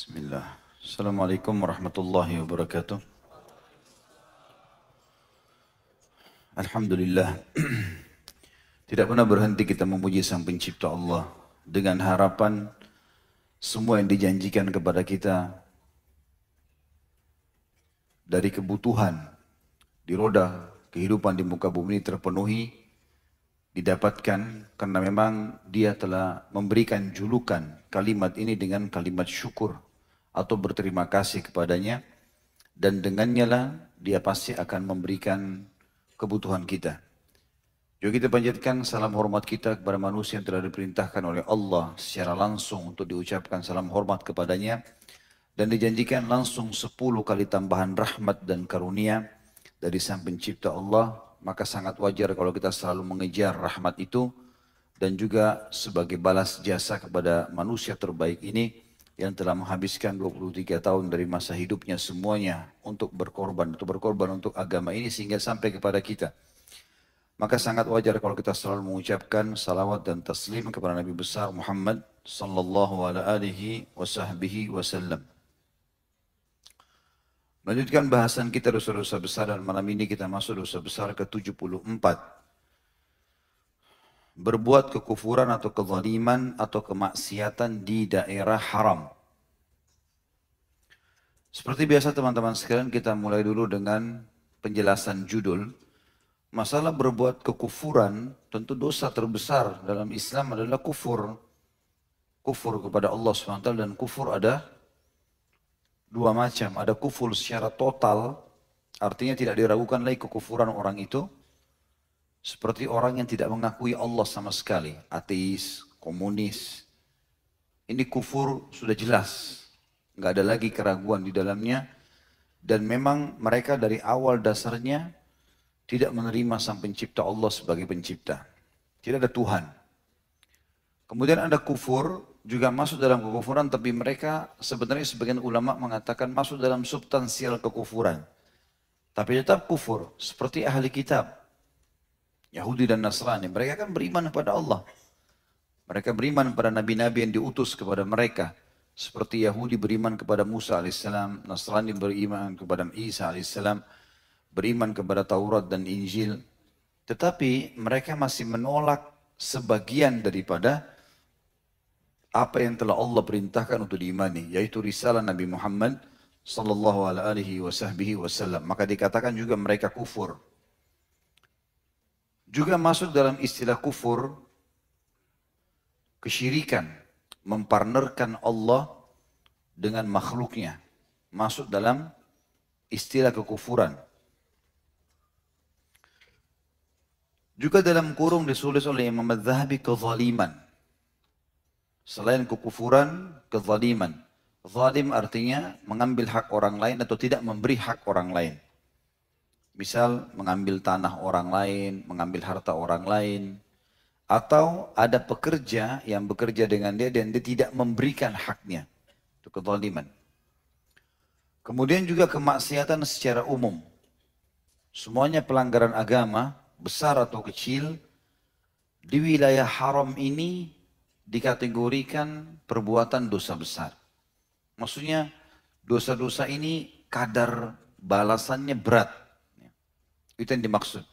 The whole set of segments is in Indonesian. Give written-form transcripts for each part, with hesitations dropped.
Bismillah. Assalamualaikum warahmatullahi wabarakatuh. Alhamdulillah. Tidak pernah berhenti kita memuji Sang Pencipta Allah dengan harapan semua yang dijanjikan kepada kita dari kebutuhan di roda kehidupan di muka bumi ini terpenuhi, didapatkan karena memang Dia telah memberikan julukan kalimat ini dengan kalimat syukur atau berterima kasih kepadanya, dan dengannya lah Dia pasti akan memberikan kebutuhan kita. Juga kita panjatkan salam hormat kita kepada manusia yang telah diperintahkan oleh Allah secara langsung untuk diucapkan salam hormat kepadanya, dan dijanjikan langsung 10 kali tambahan rahmat dan karunia dari Sang Pencipta Allah. Maka sangat wajar kalau kita selalu mengejar rahmat itu, dan juga sebagai balas jasa kepada manusia terbaik ini yang telah menghabiskan 23 tahun dari masa hidupnya semuanya untuk berkorban untuk agama ini sehingga sampai kepada kita. Maka sangat wajar kalau kita selalu mengucapkan salawat dan taslim kepada Nabi besar Muhammad sallallahu alaihi wasallam. Melanjutkan bahasan kita dosa-dosa besar, dan malam ini kita masuk dosa besar ke-74. Berbuat kekufuran atau kezaliman atau kemaksiatan di daerah haram. Seperti biasa teman-teman sekalian, kita mulai dulu dengan penjelasan judul. Masalah berbuat kekufuran, tentu dosa terbesar dalam Islam adalah kufur. Kufur kepada Allah SWT, dan kufur ada dua macam. Ada kufur secara total, artinya tidak diragukan lagi kekufuran orang itu. Seperti orang yang tidak mengakui Allah sama sekali, ateis, komunis. Ini kufur sudah jelas, nggak ada lagi keraguan di dalamnya. Dan memang mereka dari awal dasarnya tidak menerima Sang Pencipta Allah sebagai pencipta. Tidak ada Tuhan. Kemudian ada kufur, juga masuk dalam kekufuran, tapi mereka sebenarnya sebagian ulama mengatakan masuk dalam substansial kekufuran. Tapi tetap kufur, seperti ahli kitab. Yahudi dan Nasrani, mereka kan beriman kepada Allah. Mereka beriman pada nabi-nabi yang diutus kepada mereka. Seperti Yahudi beriman kepada Musa alaihissalam, Nasrani beriman kepada Isa alaihissalam, beriman kepada Taurat dan Injil. Tetapi mereka masih menolak sebagian daripada apa yang telah Allah perintahkan untuk diimani, yaitu risalah Nabi Muhammad sallallahu alaihi wasallam. Maka dikatakan juga mereka kufur. Juga masuk dalam istilah kufur kesyirikan, mempartnerkan Allah dengan makhluknya. Masuk dalam istilah kekufuran. Juga dalam kurung ditulis oleh Imam Az-Zahabi kezaliman. Selain kekufuran, kezaliman. Zalim artinya mengambil hak orang lain atau tidak memberi hak orang lain. Misal mengambil tanah orang lain, mengambil harta orang lain. Atau ada pekerja yang bekerja dengan dia dan dia tidak memberikan haknya. Itu kezaliman. Kemudian juga kemaksiatan secara umum. Semuanya pelanggaran agama, besar atau kecil, di wilayah haram ini dikategorikan perbuatan dosa besar. Maksudnya dosa-dosa ini kadar balasannya berat. Itu yang dimaksud.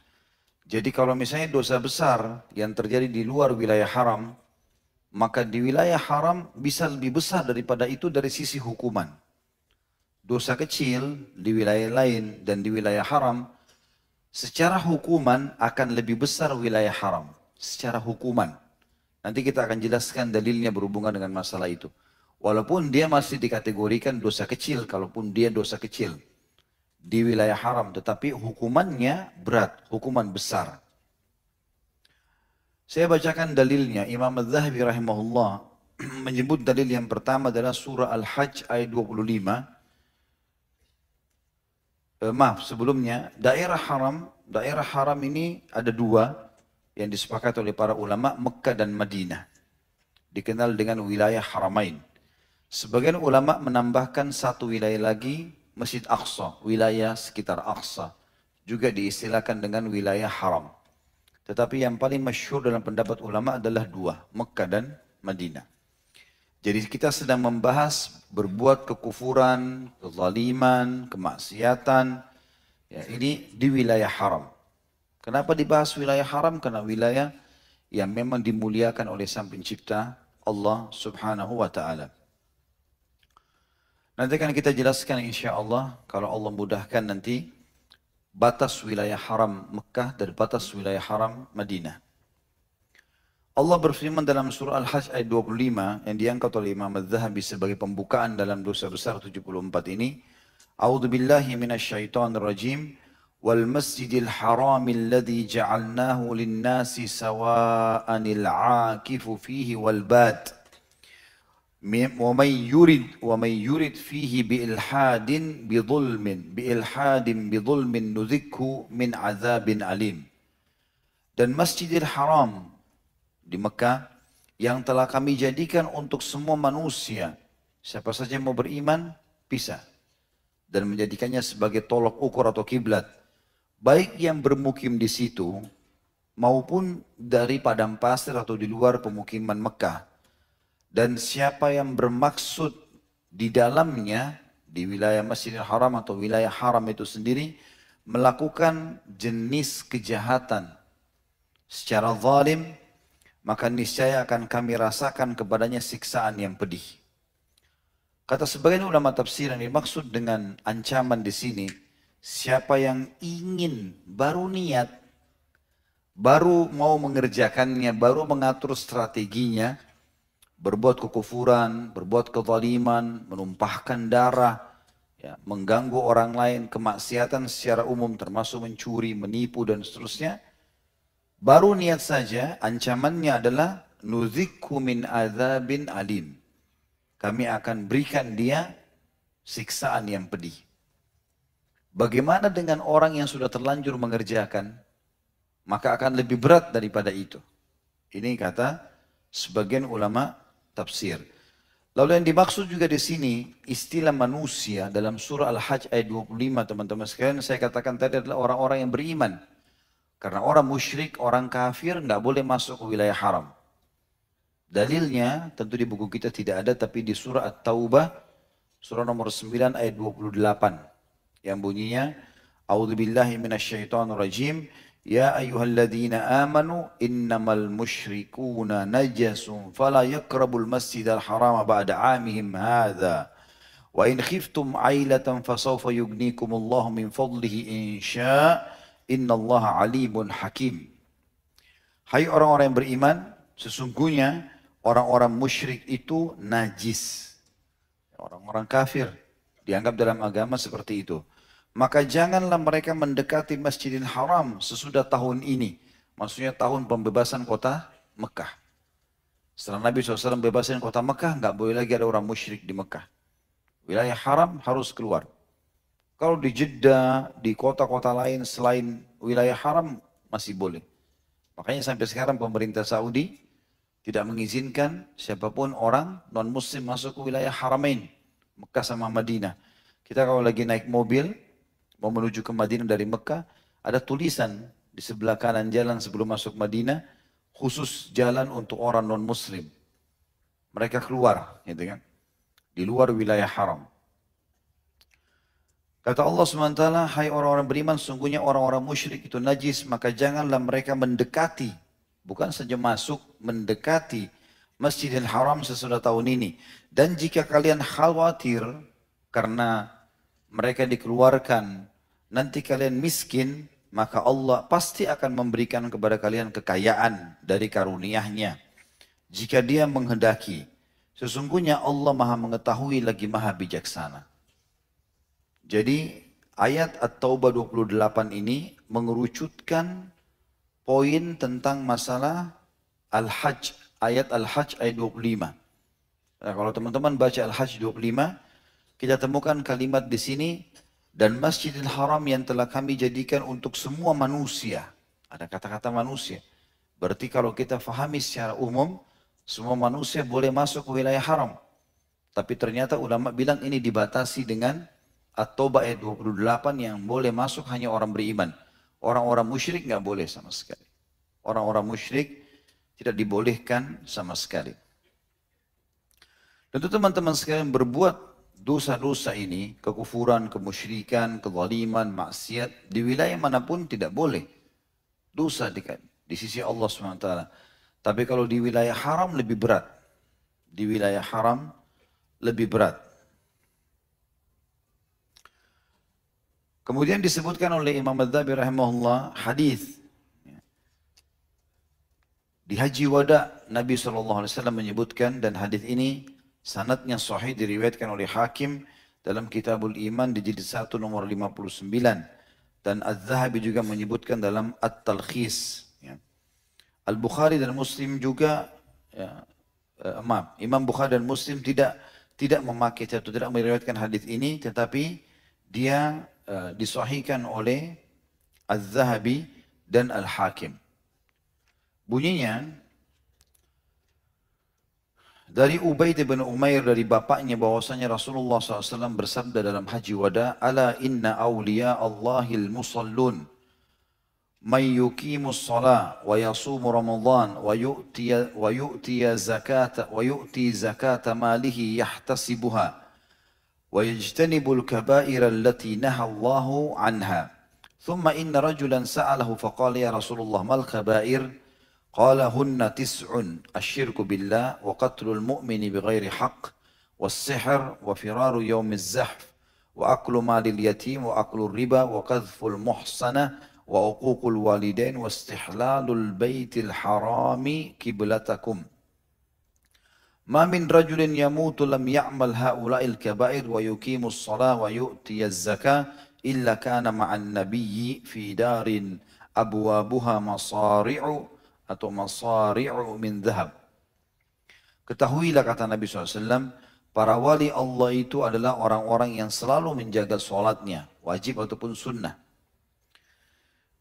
Jadi kalau misalnya dosa besar yang terjadi di luar wilayah haram, maka di wilayah haram bisa lebih besar daripada itu dari sisi hukuman. Dosa kecil di wilayah lain dan di wilayah haram, secara hukuman akan lebih besar wilayah haram. Secara hukuman. Nanti kita akan jelaskan dalilnya berhubungan dengan masalah itu. Walaupun dia masih dikategorikan dosa kecil, kalaupun dia dosa kecil di wilayah haram, tetapi hukumannya berat, hukuman besar. Saya bacakan dalilnya. Imam Az-Zahabi rahimahullah menyebut dalil yang pertama adalah surah Al-Hajj ayat 25. Maaf, sebelumnya daerah haram ini ada dua yang disepakati oleh para ulama, Mekah dan Madinah. Dikenal dengan wilayah Haramain. Sebagian ulama menambahkan satu wilayah lagi, Masjid Aqsa, wilayah sekitar Aqsa. Juga diistilahkan dengan wilayah haram. Tetapi yang paling masyhur dalam pendapat ulama adalah dua, Mekah dan Madinah. Jadi kita sedang membahas berbuat kekufuran, kezaliman, kemaksiatan. Ya, ini di wilayah haram. Kenapa dibahas wilayah haram? Karena wilayah yang memang dimuliakan oleh Sang Pencipta Allah Subhanahu wa taala. Nanti akan kita jelaskan insya Allah kalau Allah mudahkan nanti batas wilayah haram Mekah dan batas wilayah haram Madinah. Allah berfirman dalam surah Al-Hajj ayat 25 yang diangkat oleh Imam Az-Zahabi sebagai pembukaan dalam dosa besar 74 ini. A'udzu billahi minasyaitonir rajim. Wal masjidil haramil ladzi ja'alnahu lin-nasi sawa'anil 'akifu fihi wal bad. ومن يرد فيه بإلحاد بظلم نذقه من عذاب أليم. Dan Masjidil Haram di Mekah yang telah kami jadikan untuk semua manusia, siapa saja yang mau beriman bisa, dan menjadikannya sebagai tolok ukur atau kiblat, baik yang bermukim di situ maupun dari padang pasir atau di luar pemukiman Mekah. Dan siapa yang bermaksud di dalamnya, di wilayah Masjidil Haram atau wilayah haram itu sendiri, melakukan jenis kejahatan secara zalim, maka niscaya akan kami rasakan kepadanya siksaan yang pedih. Kata sebagian ulama tafsir yang dimaksud dengan ancaman di sini, siapa yang ingin baru niat, baru mau mengerjakannya, baru mengatur strateginya, berbuat kekufuran, berbuat kezaliman, menumpahkan darah, ya, mengganggu orang lain, kemaksiatan secara umum termasuk mencuri, menipu dan seterusnya. Baru niat saja, ancamannya adalah nuzikhu min adzabin alim. Kami akan berikan dia siksaan yang pedih. Bagaimana dengan orang yang sudah terlanjur mengerjakan? Maka akan lebih berat daripada itu. Ini kata sebagian ulama tafsir. Lalu yang dimaksud juga di sini istilah manusia dalam surah Al-Hajj ayat 25 teman-teman sekalian, saya katakan tadi adalah orang-orang yang beriman. Karena orang musyrik, orang kafir nggak boleh masuk ke wilayah haram. Dalilnya tentu di buku kita tidak ada, tapi di surah At-Taubah surah nomor 9 ayat 28 yang bunyinya A'udzubillahi minasyaitonirrajim. Ya ayyuhalladzina amanu innamal musyrikuuna najasun fala yaqrabul masjidal harama ba'da 'amihim hadza wa in khiftum 'ailatan fasawfa yughnikumullahu min fadlihi in syaa innallaha 'alimun hakim. Hai orang-orang yang beriman, sesungguhnya orang-orang musyrik itu najis. Orang-orang kafir dianggap dalam agama seperti itu. Maka janganlah mereka mendekati Masjidil Haram sesudah tahun ini. Maksudnya tahun pembebasan kota Mekah. Setelah Nabi SAW bebasin kota Mekah, nggak boleh lagi ada orang musyrik di Mekah. Wilayah haram harus keluar. Kalau di Jeddah, di kota-kota lain selain wilayah haram masih boleh. Makanya sampai sekarang pemerintah Saudi tidak mengizinkan siapapun orang non-muslim masuk ke wilayah haramain, Mekah sama Madinah. Kita kalau lagi naik mobil, mau menuju ke Madinah dari Mekah, ada tulisan di sebelah kanan jalan sebelum masuk Madinah, khusus jalan untuk orang non-muslim. Mereka keluar, gitu kan, di luar wilayah haram. Kata Allah SWT, hai orang-orang beriman, sungguhnya orang-orang musyrik itu najis, maka janganlah mereka mendekati, bukan saja masuk, mendekati Masjidil Haram sesudah tahun ini. Dan jika kalian khawatir karena mereka dikeluarkan, nanti kalian miskin, maka Allah pasti akan memberikan kepada kalian kekayaan dari karunia-Nya. Jika Dia menghendaki, sesungguhnya Allah Maha mengetahui lagi Maha bijaksana. Jadi ayat At-Taubah 28 ini mengerucutkan poin tentang masalah Al-Hajj, ayat Al-Hajj ayat 25. Nah, kalau teman-teman baca Al-Hajj 25, kita temukan kalimat di sini, dan Masjidil Haram yang telah kami jadikan untuk semua manusia. Ada kata-kata manusia. Berarti kalau kita fahami secara umum, semua manusia boleh masuk ke wilayah haram. Tapi ternyata ulama bilang ini dibatasi dengan At-Taubah ayat 28 yang boleh masuk hanya orang beriman. Orang-orang musyrik nggak boleh sama sekali. Orang-orang musyrik tidak dibolehkan sama sekali. Tentu teman-teman sekalian berbuat dosa-dosa ini, kekufuran, kemusyrikan, kezaliman, maksiat, di wilayah manapun tidak boleh. Dosa di sisi Allah SWT. Tapi kalau di wilayah haram lebih berat. Di wilayah haram lebih berat. Kemudian disebutkan oleh Imam Adz-Dzahabi rahimahullah hadis di Haji Wada Nabi SAW menyebutkan, dan hadis ini sanadnya sahih diriwayatkan oleh Hakim dalam Kitabul Iman di jilid 1 nomor 59, dan Adz-Dzahabi juga menyebutkan dalam At-Talkhis. Ya. Al-Bukhari dan Muslim juga, ya, Imam Bukhari dan Muslim tidak memakai atau tidak meriwayatkan hadis ini, tetapi dia disahihkan oleh Adz-Dzahabi dan Al-Hakim. Bunyinya dari Ubaid bin Umair dari bapaknya bahwasanya Rasulullah SAW bersabda dalam Haji Wada, "Ala inna awliya Allahil musallun, man yuqimus salah wa yasumu Ramadan wa yu'ti zakata malihi yahtasibuha wa yajtanibul kaba'ira allati naha Allahu anha. Thumma inna rajulan sa'alahu faqala ya Rasulullah mal kaba'ir?" قال هن 9 الشرك بالله وقتل المؤمن بغير حق والسحر وفرار يوم الزحف وأكل مال اليتيم وأكل الربا وقذف المحصنة وعقوق الوالدين واستحلال البيت الحرام قبلتكم ما من رجل يموت لم يعمل هؤلاء الكبائر ويقيم الصلاة ويؤتي الزكاة إلا كان مع النبي في دار أبوابها مصارع atau masari'u min dhahab. Ketahuilah kata Nabi SAW, para wali Allah itu adalah orang-orang yang selalu menjaga sholatnya, wajib ataupun sunnah.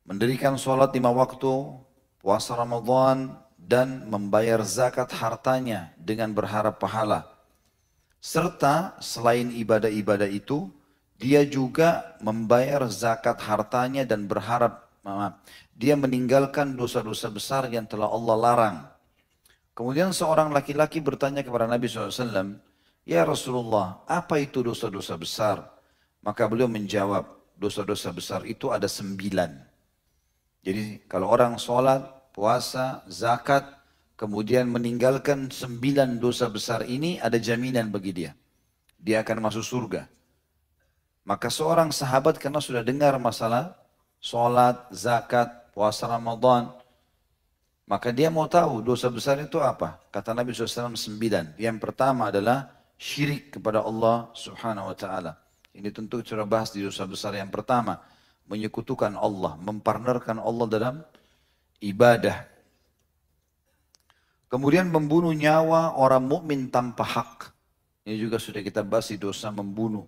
Mendirikan sholat 5 waktu, puasa Ramadan, dan membayar zakat hartanya dengan berharap pahala. Serta selain ibadah-ibadah itu, dia juga membayar zakat hartanya dan berharap, dia meninggalkan dosa-dosa besar yang telah Allah larang. Kemudian seorang laki-laki bertanya kepada Nabi SAW, "Ya Rasulullah, apa itu dosa-dosa besar?" Maka beliau menjawab, dosa-dosa besar itu ada 9. Jadi kalau orang sholat, puasa, zakat, kemudian meninggalkan 9 dosa besar ini, ada jaminan bagi dia. Dia akan masuk surga. Maka seorang sahabat karena sudah dengar masalah sholat, zakat, puasa Ramadan, maka dia mau tahu dosa besar itu apa. Kata Nabi SAW 9. Yang pertama adalah syirik kepada Allah Subhanahu Wa Taala. Ini tentu sudah bahas di dosa besar yang pertama, menyekutukan Allah, mempartnerkan Allah dalam ibadah. Kemudian membunuh nyawa orang mukmin tanpa hak. Ini juga sudah kita bahas di dosa membunuh.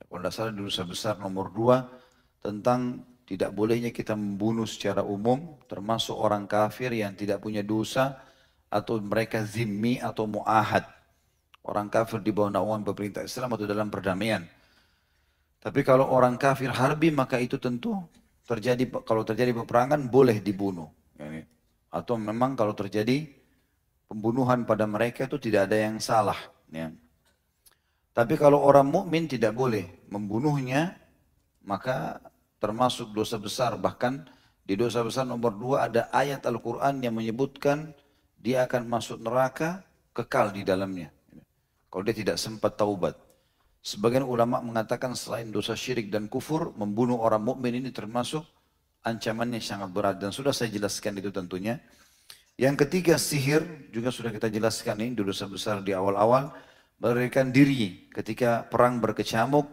Kalau tidak salah di dosa besar nomor 2 tentang tidak bolehnya kita membunuh secara umum, termasuk orang kafir yang tidak punya dosa, atau mereka zimmi atau mu'ahad. Orang kafir di bawah naungan pemerintah Islam atau dalam perdamaian. Tapi kalau orang kafir harbi, maka itu tentu kalau terjadi peperangan boleh dibunuh. Atau memang kalau terjadi pembunuhan pada mereka itu tidak ada yang salah. Tapi kalau orang mukmin tidak boleh membunuhnya, maka termasuk dosa besar. Bahkan di dosa besar nomor 2 ada ayat Al-Quran yang menyebutkan dia akan masuk neraka kekal di dalamnya kalau dia tidak sempat taubat. Sebagian ulama mengatakan selain dosa syirik dan kufur, membunuh orang mukmin ini termasuk ancamannya sangat berat, dan sudah saya jelaskan itu tentunya. Yang ketiga, sihir, juga sudah kita jelaskan ini dosa besar di awal-awal. Melarikan diri ketika perang berkecamuk,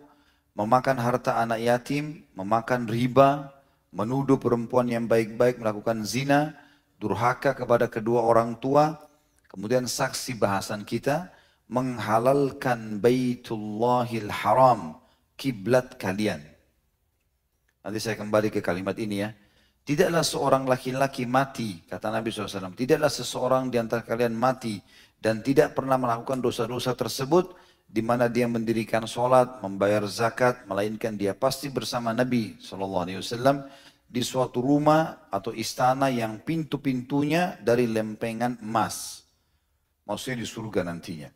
memakan harta anak yatim, memakan riba, menuduh perempuan yang baik-baik melakukan zina, durhaka kepada kedua orang tua, kemudian saksi bahasan kita, menghalalkan Baitullahil Haram, kiblat kalian. Nanti saya kembali ke kalimat ini ya. Tidaklah seorang laki-laki mati, kata Nabi SAW, tidaklah seseorang di antara kalian mati dan tidak pernah melakukan dosa-dosa tersebut, di mana dia mendirikan sholat, membayar zakat, melainkan dia pasti bersama Nabi SAW di suatu rumah atau istana yang pintu-pintunya dari lempengan emas. Maksudnya di surga nantinya.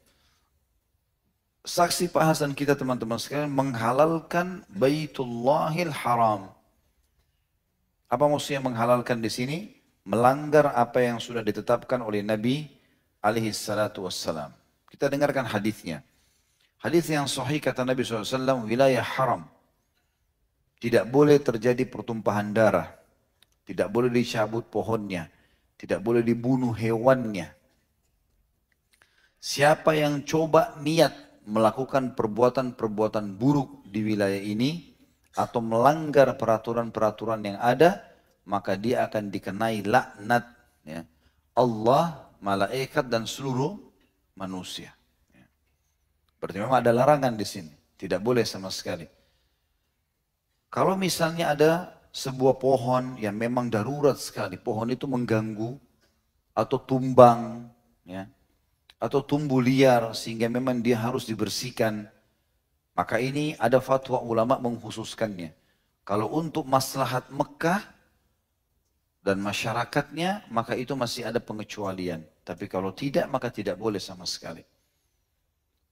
saksi Pak Hasan kita teman-teman sekalian menghalalkan Baitullahil Haram. Apa maksudnya menghalalkan di sini? Melanggar apa yang sudah ditetapkan oleh Nabi alaihi salatu wassalam. Kita dengarkan hadisnya. Hadis yang sahih kata Nabi SAW, wilayah haram. Tidak boleh terjadi pertumpahan darah. Tidak boleh dicabut pohonnya. Tidak boleh dibunuh hewannya. Siapa yang coba niat melakukan perbuatan-perbuatan buruk di wilayah ini, atau melanggar peraturan-peraturan yang ada, maka dia akan dikenai laknat ya, Allah, malaikat dan seluruh manusia. Berarti memang ada larangan di sini, tidak boleh sama sekali. Kalau misalnya ada sebuah pohon yang memang darurat sekali, pohon itu mengganggu atau tumbang, ya, atau tumbuh liar sehingga memang dia harus dibersihkan, maka ini ada fatwa ulama mengkhususkannya. Kalau untuk maslahat Mekah dan masyarakatnya, maka itu masih ada pengecualian. Tapi kalau tidak, maka tidak boleh sama sekali.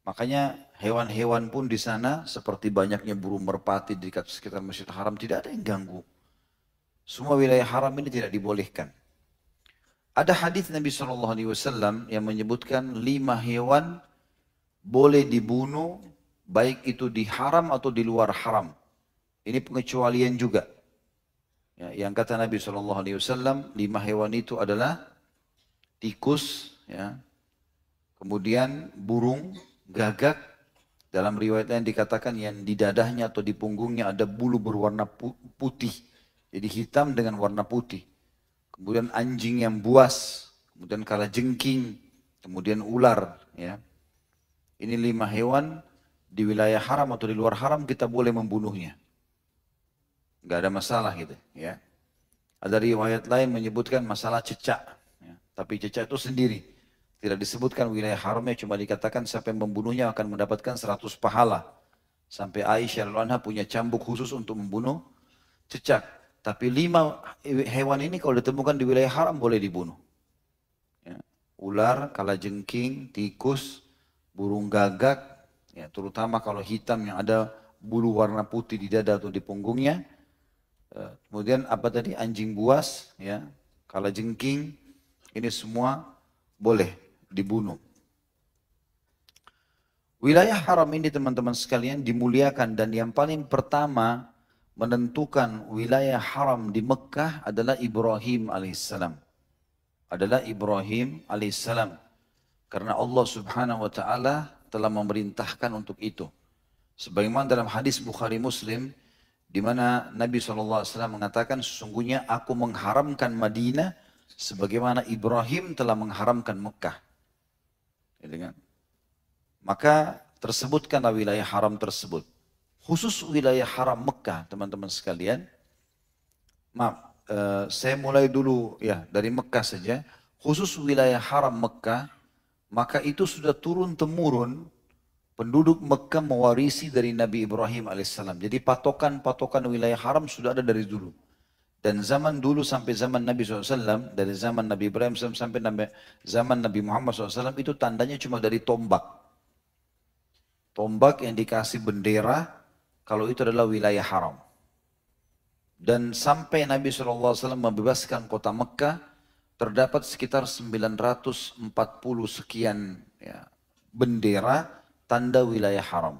Makanya hewan-hewan pun di sana, seperti banyaknya burung merpati di sekitar Masjidil Haram, tidak ada yang ganggu. Semua wilayah haram ini tidak dibolehkan. Ada hadis Nabi SAW yang menyebutkan 5 hewan boleh dibunuh, baik itu di haram atau di luar haram. Ini pengecualian juga. Ya, yang kata Nabi SAW, 5 hewan itu adalah tikus, ya, kemudian burung, gagak, dalam riwayat lain dikatakan yang di dadahnya atau di punggungnya ada bulu berwarna putih. Jadi hitam dengan warna putih. Kemudian anjing yang buas, kemudian kalajengking, kemudian ular. Ya. Ini 5 hewan di wilayah haram atau di luar haram kita boleh membunuhnya. Nggak ada masalah gitu. Ya. Ada riwayat lain menyebutkan masalah cecak. Ya. Tapi cecak itu sendiri. Tidak disebutkan wilayah haramnya, cuma dikatakan siapa yang membunuhnya akan mendapatkan 100 pahala. Sampai Aisyah radhiyallahu anha punya cambuk khusus untuk membunuh cecak. Tapi 5 hewan ini kalau ditemukan di wilayah haram boleh dibunuh. Ya. Ular, kalajengking, tikus, burung gagak, ya, terutama kalau hitam yang ada bulu warna putih di dada atau di punggungnya. Kemudian apa tadi? Anjing buas, ya, kalajengking, ini semua boleh dibunuh. Wilayah haram ini teman-teman sekalian dimuliakan, dan yang paling pertama menentukan wilayah haram di Mekah adalah Ibrahim alaihissalam. Adalah Ibrahim alaihissalam. Karena Allah subhanahu wa ta'ala telah memerintahkan untuk itu. Sebagaimana dalam hadis Bukhari Muslim, di mana Nabi SAW mengatakan, sesungguhnya aku mengharamkan Madinah sebagaimana Ibrahim telah mengharamkan Mekah. Gitu kan? Maka tersebutkanlah wilayah haram tersebut. Khusus wilayah haram Mekah, teman-teman sekalian. Maaf, saya mulai dulu ya dari Mekah saja. Khusus wilayah haram Mekah, maka itu sudah turun-temurun penduduk Mekah mewarisi dari Nabi Ibrahim alaihissalam. Jadi patokan-patokan wilayah haram sudah ada dari dulu. Dan zaman dulu sampai zaman Nabi SAW, dari zaman Nabi Ibrahim sampai zaman Nabi Muhammad SAW, itu tandanya cuma dari tombak. Tombak yang dikasih bendera, kalau itu adalah wilayah haram. Dan sampai Nabi SAW membebaskan kota Mekah, terdapat sekitar 940 sekian ya, bendera tanda wilayah haram.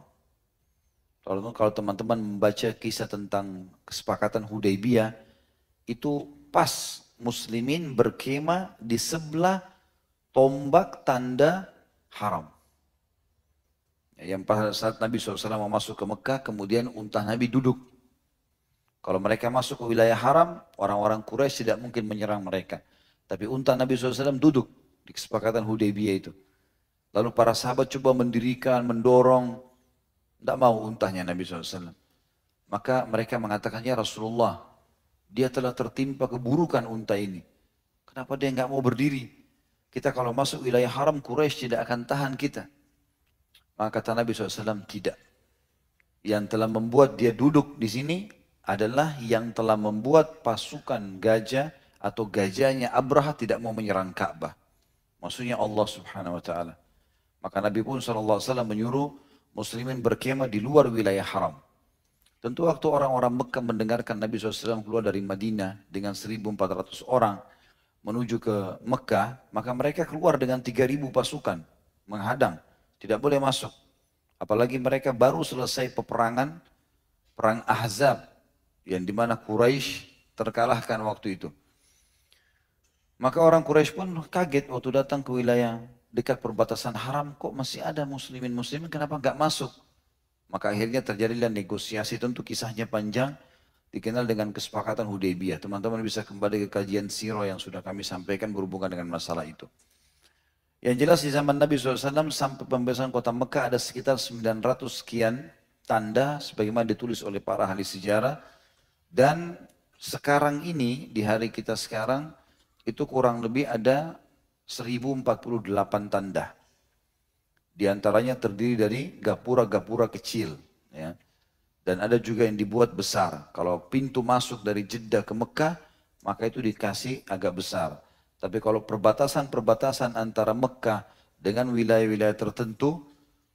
Kalau teman-teman membaca kisah tentang kesepakatan Hudaybiyah, itu pas muslimin berkemah di sebelah tombak tanda haram. Yang pada saat Nabi SAW mau masuk ke Mekah, kemudian unta Nabi duduk. Kalau mereka masuk ke wilayah haram, orang-orang Quraisy tidak mungkin menyerang mereka. Tapi unta Nabi SAW duduk di kesepakatan Hudaybiyah itu. Lalu para sahabat coba mendirikan, mendorong, tidak mau untanya Nabi SAW. Maka mereka mengatakan, ya Rasulullah, dia telah tertimpa keburukan unta ini. Kenapa dia nggak mau berdiri? Kita kalau masuk wilayah haram, Quraisy tidak akan tahan kita. Maka kata Nabi SAW, tidak. Yang telah membuat dia duduk di sini adalah yang telah membuat pasukan gajah atau gajahnya Abraha tidak mau menyerang Ka'bah. Maksudnya Allah Subhanahu Wa Taala. Maka Nabi pun SAW menyuruh muslimin berkemah di luar wilayah haram. Tentu waktu orang-orang Mekah mendengarkan Nabi SAW keluar dari Madinah dengan 1.400 orang menuju ke Mekah, maka mereka keluar dengan 3.000 pasukan menghadang, tidak boleh masuk. Apalagi mereka baru selesai peperangan, perang Ahzab, yang dimana Quraisy terkalahkan waktu itu. Maka orang Quraisy pun kaget waktu datang ke wilayah dekat perbatasan haram, kok masih ada muslimin kenapa nggak masuk? Maka akhirnya terjadilah negosiasi, tentu kisahnya panjang, dikenal dengan kesepakatan Hudaybiyah. Teman-teman bisa kembali ke kajian sirah yang sudah kami sampaikan berhubungan dengan masalah itu. Yang jelas di zaman Nabi SAW sampai pembebasan kota Mekah ada sekitar 900 sekian tanda sebagaimana ditulis oleh para ahli sejarah. Dan sekarang ini, di hari kita sekarang, itu kurang lebih ada 1048 tanda. Di antaranya terdiri dari gapura-gapura kecil. Ya. Dan ada juga yang dibuat besar. Kalau pintu masuk dari Jeddah ke Mekah, maka itu dikasih agak besar. Tapi kalau perbatasan-perbatasan antara Mekah dengan wilayah-wilayah tertentu,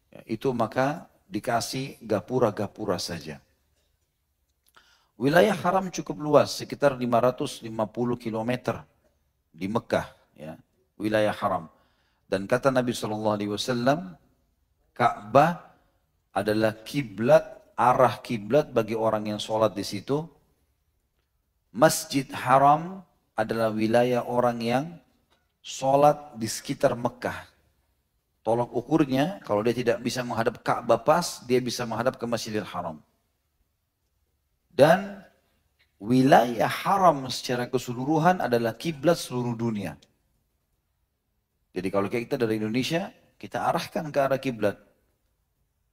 ya, itu maka dikasih gapura-gapura saja. Wilayah haram cukup luas, sekitar 550 km di Mekah, ya, wilayah haram. Dan kata Nabi SAW, Ka'bah adalah kiblat, arah kiblat bagi orang yang sholat di situ. Masjid Haram adalah wilayah orang yang sholat di sekitar Mekah. Tolok ukurnya, kalau dia tidak bisa menghadap Ka'bah pas, dia bisa menghadap ke Masjidil Haram. Dan wilayah haram secara keseluruhan adalah kiblat seluruh dunia. Jadi kalau kita dari Indonesia, kita arahkan ke arah kiblat.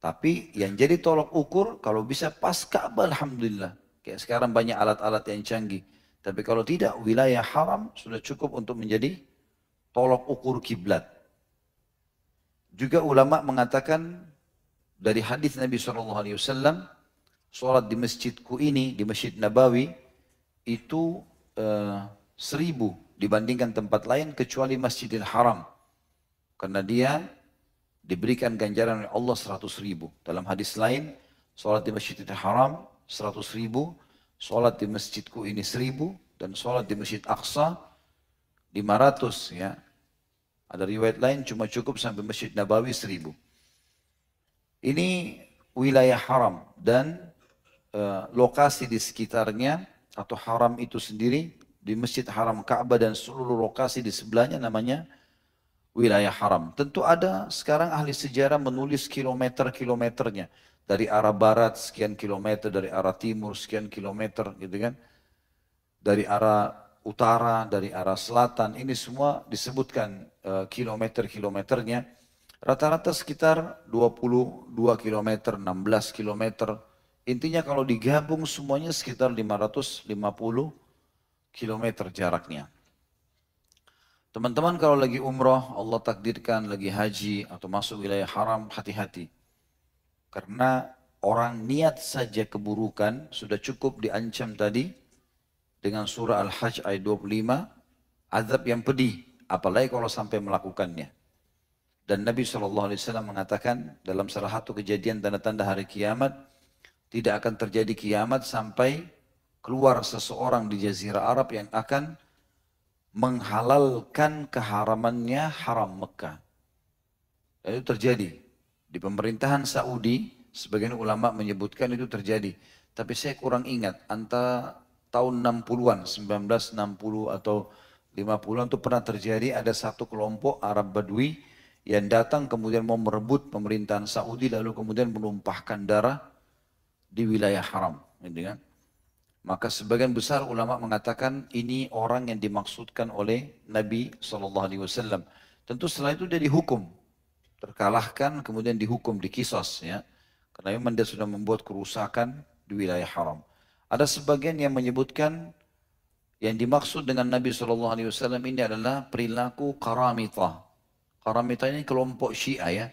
Tapi yang jadi tolok ukur, kalau bisa pas Ka'bah, alhamdulillah. Kayak sekarang banyak alat-alat yang canggih. Tapi kalau tidak, wilayah haram sudah cukup untuk menjadi tolok ukur kiblat. Juga ulama mengatakan dari hadis Nabi SAW, sholat di masjidku ini, di Masjid Nabawi, itu 1000 dibandingkan tempat lain kecuali Masjidil Haram. Karena dia diberikan ganjaran oleh Allah 100.000. Dalam hadis lain, sholat di Masjidil Haram 100.000, sholat di masjidku ini 1000, dan sholat di Masjid Aqsa 500. Ya. Ada riwayat lain cuma cukup sampai Masjid Nabawi 1000. Ini wilayah haram dan lokasi di sekitarnya atau haram itu sendiri, di Masjid Haram Ka'bah dan seluruh lokasi di sebelahnya namanya wilayah haram. Tentu ada sekarang ahli sejarah menulis kilometer-kilometernya. Dari arah barat sekian kilometer, dari arah timur sekian kilometer gitu kan. Dari arah utara, dari arah selatan, ini semua disebutkan kilometer-kilometernya. Rata-rata sekitar 22 kilometer, 16 kilometer. Intinya kalau digabung semuanya sekitar 550 kilometer jaraknya. Teman-teman kalau lagi umroh, Allah takdirkan lagi haji atau masuk wilayah haram, hati-hati. Karena orang niat saja keburukan sudah cukup diancam tadi dengan surah Al-Hajj ayat 25, azab yang pedih, apalagi kalau sampai melakukannya. Dan Nabi SAW mengatakan dalam salah satu kejadian tanda-tanda hari kiamat, tidak akan terjadi kiamat sampai keluar seseorang di Jazirah Arab yang akan menghalalkan keharamannya haram Mekah. Dan itu terjadi. Di pemerintahan Saudi, sebagian ulama menyebutkan itu terjadi. Tapi saya kurang ingat, antara tahun 60-an, 1960 atau 50-an itu pernah terjadi, ada satu kelompok Arab Badui yang datang kemudian mau merebut pemerintahan Saudi, lalu kemudian menumpahkan darah di wilayah haram. Gitu kan? Maka sebagian besar ulama mengatakan ini orang yang dimaksudkan oleh Nabi SAW. Tentu setelah itu dia dihukum, terkalahkan, kemudian dihukum, dikisos, ya, karena memang dia sudah membuat kerusakan di wilayah haram. Ada sebagian yang menyebutkan yang dimaksud dengan Nabi SAW ini adalah perilaku Qaramitah. Qaramitah ini kelompok Syiah, ya.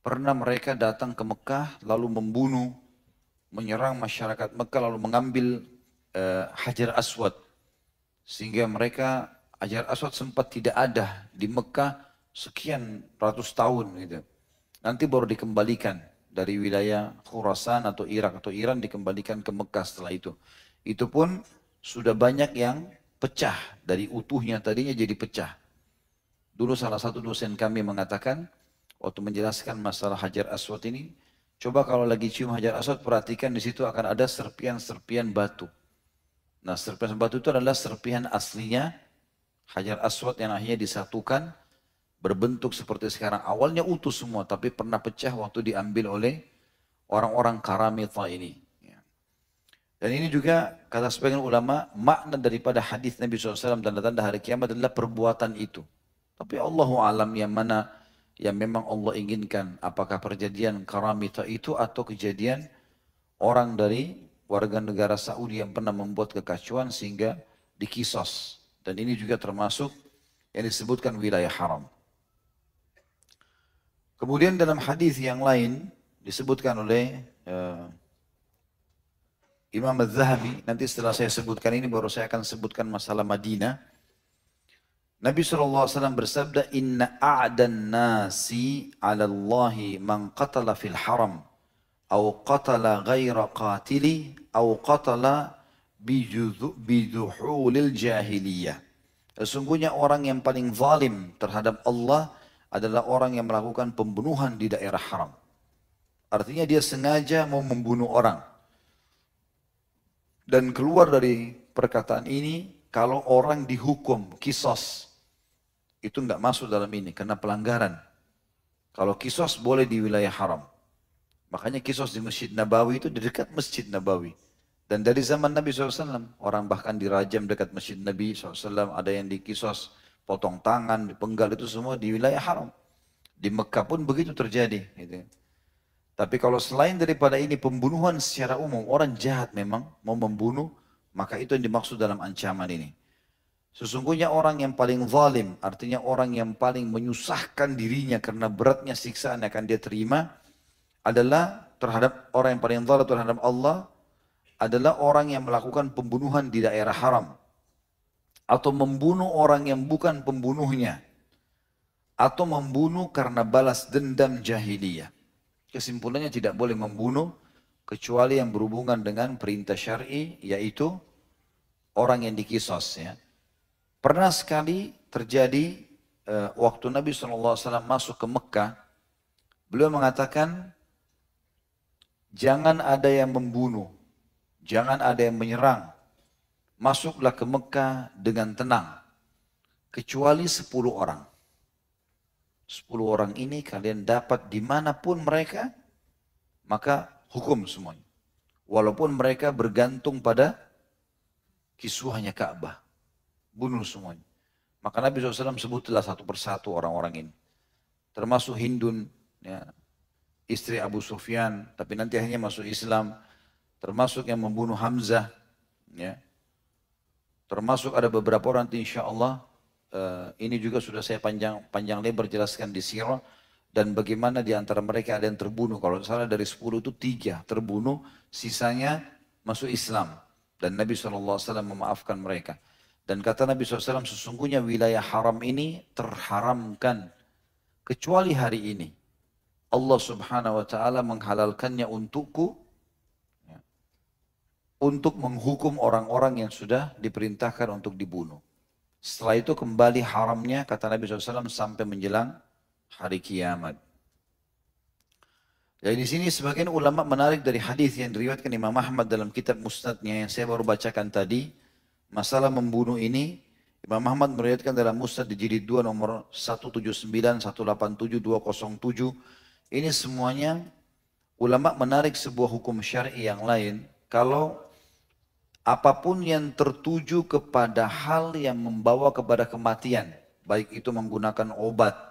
Pernah mereka datang ke Mekah lalu membunuh, menyerang masyarakat Mekah, lalu mengambil Hajar Aswad. Sehingga mereka, Hajar Aswad sempat tidak ada di Mekah sekian ratus tahun gitu. Nanti baru dikembalikan dari wilayah Khurasan atau Irak atau Iran dikembalikan ke Mekah setelah itu. Itu pun sudah banyak yang pecah dari utuhnya tadinya jadi pecah. Dulu salah satu dosen kami mengatakan, waktu menjelaskan masalah Hajar Aswad ini, coba kalau lagi cium Hajar Aswad, perhatikan di situ akan ada serpian-serpian batu. Nah, serpian batu itu adalah serpian aslinya Hajar Aswad yang akhirnya disatukan, berbentuk seperti sekarang. Awalnya utuh semua, tapi pernah pecah waktu diambil oleh orang-orang Karamita ini. Ya. Dan ini juga kata sebagian ulama, makna daripada hadis Nabi SAW tanda-tanda hari kiamat adalah perbuatan itu. Tapi Allahu alam yang mana yang memang Allah inginkan, apakah perjanjian Karamita itu atau kejadian orang dari warga negara Saudi yang pernah membuat kekacauan sehingga dikisos. Dan ini juga termasuk yang disebutkan wilayah haram. Kemudian dalam hadis yang lain disebutkan oleh Imam Az-Zahabi, nanti setelah saya sebutkan ini baru saya akan sebutkan masalah Madinah. Nabi SAW bersabda, Inna a'dan nasi ala Allahi man qatala fil haram, au qatala ghaira qatili, au qatala biduhulil jahiliyah. Sesungguhnya orang yang paling zalim terhadap Allah adalah orang yang melakukan pembunuhan di daerah haram. Artinya dia sengaja mau membunuh orang. Dan keluar dari perkataan ini, kalau orang dihukum kisos, itu nggak masuk dalam ini karena pelanggaran. Kalau kisos boleh di wilayah haram. Makanya kisos di Masjid Nabawi itu di dekat Masjid Nabawi. Dan dari zaman Nabi SAW, orang bahkan dirajam dekat Masjid Nabi SAW, ada yang dikisos, potong tangan, dipenggal, itu semua di wilayah haram. Di Mekah pun begitu terjadi. Gitu. Tapi kalau selain daripada ini pembunuhan secara umum, orang jahat memang mau membunuh, maka itu yang dimaksud dalam ancaman ini. Sesungguhnya orang yang paling zalim, artinya orang yang paling menyusahkan dirinya karena beratnya siksaan yang akan dia terima, adalah terhadap orang yang paling zalim terhadap Allah, adalah orang yang melakukan pembunuhan di daerah haram. Atau membunuh orang yang bukan pembunuhnya. Atau membunuh karena balas dendam jahiliyah. Kesimpulannya tidak boleh membunuh kecuali yang berhubungan dengan perintah syar'i, yaitu orang yang dikisos. Ya. Pernah sekali terjadi waktu Nabi SAW masuk ke Mekah, beliau mengatakan, jangan ada yang membunuh, jangan ada yang menyerang, masuklah ke Mekah dengan tenang, kecuali 10 orang. 10 orang ini kalian dapat dimanapun mereka, maka hukum semuanya. Walaupun mereka bergantung pada kiswahnya Ka'bah. Bunuh semuanya. Maka Nabi SAW sebutlah satu persatu orang-orang ini. Termasuk Hindun, ya, istri Abu Sufyan, tapi nanti akhirnya masuk Islam. Termasuk yang membunuh Hamzah. Ya. Termasuk ada beberapa orang nanti insya Allah. Ini juga sudah saya panjang lebar jelaskan di sirah, dan bagaimana di antara mereka ada yang terbunuh. Kalau salah dari 10 itu 3 terbunuh, sisanya masuk Islam. Dan Nabi SAW memaafkan mereka. Dan kata Nabi SAW, sesungguhnya wilayah haram ini terharamkan kecuali hari ini. Allah Subhanahu wa Ta'ala menghalalkannya untukku, ya, untuk menghukum orang-orang yang sudah diperintahkan untuk dibunuh. Setelah itu kembali haramnya, kata Nabi SAW, sampai menjelang hari kiamat. Jadi di sini sebagian ulama menarik dari hadis yang diriwayatkan Imam Ahmad dalam kitab Musnadnya yang saya baru bacakan tadi, masalah membunuh ini. Imam Ahmad meriwayatkan dalam Musnad di jilid 2 nomor 179, 187, 207. Ini semuanya ulama menarik sebuah hukum syar'i yang lain. Kalau apapun yang tertuju kepada hal yang membawa kepada kematian, baik itu menggunakan obat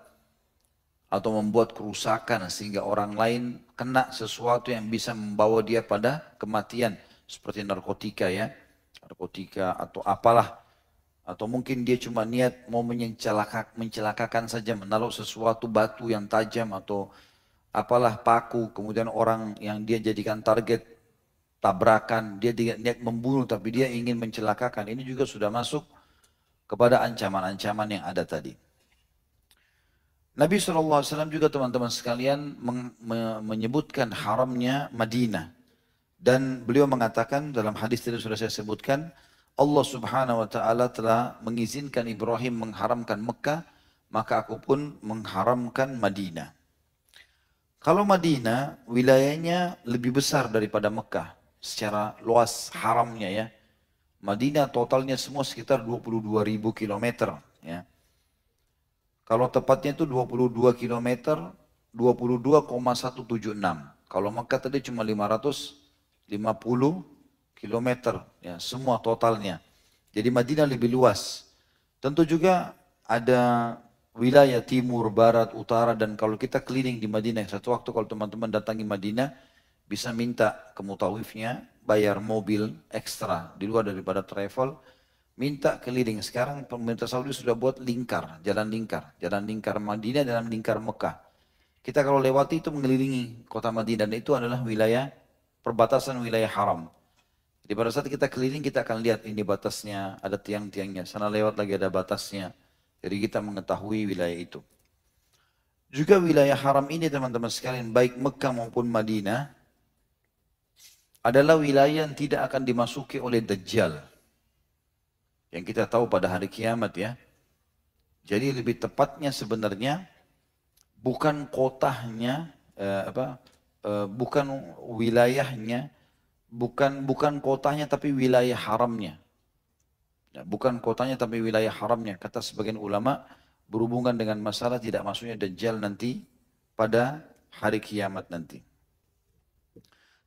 atau membuat kerusakan sehingga orang lain kena sesuatu yang bisa membawa dia pada kematian, seperti narkotika ya, narkotika atau apalah, atau mungkin dia cuma niat mau mencelakakan saja, menaruh sesuatu batu yang tajam atau apalah paku, kemudian orang yang dia jadikan target tabrakan, dia tidak niat membunuh tapi dia ingin mencelakakan, ini juga sudah masuk kepada ancaman-ancaman yang ada tadi. Nabi SAW juga teman-teman sekalian menyebutkan haramnya Madinah. Dan beliau mengatakan dalam hadis tadi sudah saya sebutkan, Allah Subhanahu wa taala telah mengizinkan Ibrahim mengharamkan Mekah, maka aku pun mengharamkan Madinah. Kalau Madinah wilayahnya lebih besar daripada Mekah secara luas haramnya ya. Madinah totalnya semua sekitar 22.000 kilometer ya. Kalau tepatnya itu 22 kilometer, 22,176. Kalau Mekah tadi cuma 550 kilometer ya, semua totalnya. Jadi Madinah lebih luas. Tentu juga ada wilayah timur, barat, utara, dan kalau kita keliling di Madinah, satu waktu kalau teman-teman datangi Madinah, bisa minta ke mutawifnya, bayar mobil ekstra di luar daripada travel, minta keliling. Sekarang pemerintah Saudi sudah buat lingkar, jalan lingkar Madinah dalam lingkar Mekah. Kita kalau lewati itu mengelilingi kota Madinah, dan itu adalah wilayah perbatasan wilayah haram. Jadi pada saat kita keliling kita akan lihat ini batasnya, ada tiang-tiangnya, sana lewat lagi ada batasnya. Jadi kita mengetahui wilayah itu. Juga wilayah haram ini teman-teman sekalian, baik Mekah maupun Madinah, adalah wilayah yang tidak akan dimasuki oleh Dajjal. Yang kita tahu pada hari kiamat ya. Jadi lebih tepatnya sebenarnya bukan kotanya, bukan wilayahnya, bukan kotanya tapi wilayah haramnya. Ya, bukan kotanya tapi wilayah haramnya. Kata sebagian ulama berhubungan dengan masalah tidak masuknya Dajjal nanti pada hari kiamat nanti.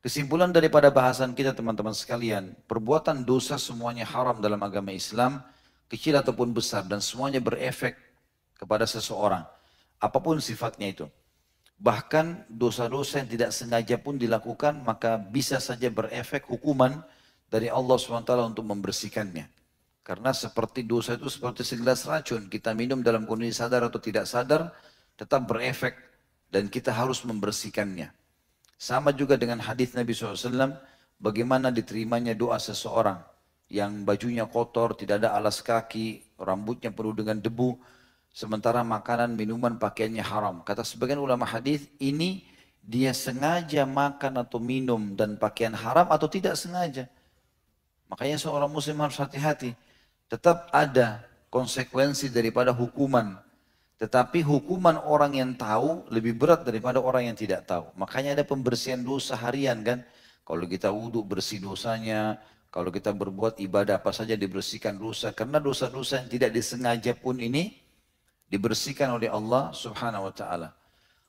Kesimpulan daripada bahasan kita teman-teman sekalian, perbuatan dosa semuanya haram dalam agama Islam, kecil ataupun besar, dan semuanya berefek kepada seseorang, apapun sifatnya itu. Bahkan dosa-dosa yang tidak sengaja pun dilakukan, maka bisa saja berefek hukuman dari Allah SWT untuk membersihkannya. Karena seperti dosa itu seperti segelas racun, kita minum dalam kondisi sadar atau tidak sadar, tetap berefek dan kita harus membersihkannya. Sama juga dengan hadis Nabi SAW, bagaimana diterimanya doa seseorang yang bajunya kotor, tidak ada alas kaki, rambutnya penuh dengan debu, sementara makanan, minuman, pakaiannya haram. Kata sebagian ulama hadis, ini dia sengaja makan atau minum dan pakaian haram atau tidak sengaja. Makanya seorang muslim harus hati-hati. Tetap ada konsekuensi daripada hukuman. Tetapi hukuman orang yang tahu lebih berat daripada orang yang tidak tahu. Makanya ada pembersihan dosa harian kan. Kalau kita wudhu bersih dosanya. Kalau kita berbuat ibadah apa saja dibersihkan dosa. Karena dosa-dosa yang tidak disengaja pun ini dibersihkan oleh Allah Subhanahu wa ta'ala.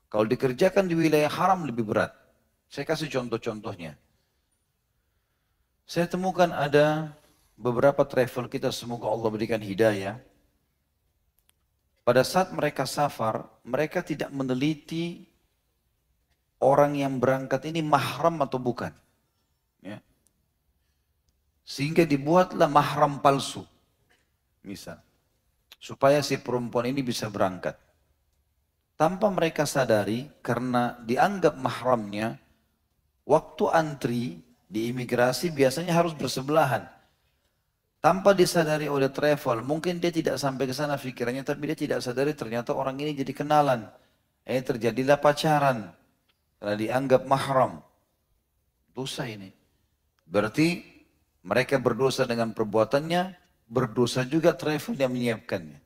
Kalau dikerjakan di wilayah haram lebih berat. Saya kasih contoh-contohnya. Saya temukan ada beberapa travel kita, semoga Allah berikan hidayah. Pada saat mereka safar, mereka tidak meneliti orang yang berangkat ini mahram atau bukan. Ya. Sehingga dibuatlah mahram palsu. Misal. Supaya si perempuan ini bisa berangkat. Tanpa mereka sadari, karena dianggap mahramnya, waktu antri di imigrasi biasanya harus bersebelahan. Tanpa disadari oleh travel, mungkin dia tidak sampai ke sana pikirannya, tapi dia tidak sadari ternyata orang ini jadi kenalan. Terjadilah pacaran, karena dianggap mahram. Dosa ini. Berarti mereka berdosa dengan perbuatannya, berdosa juga travel yang menyiapkannya.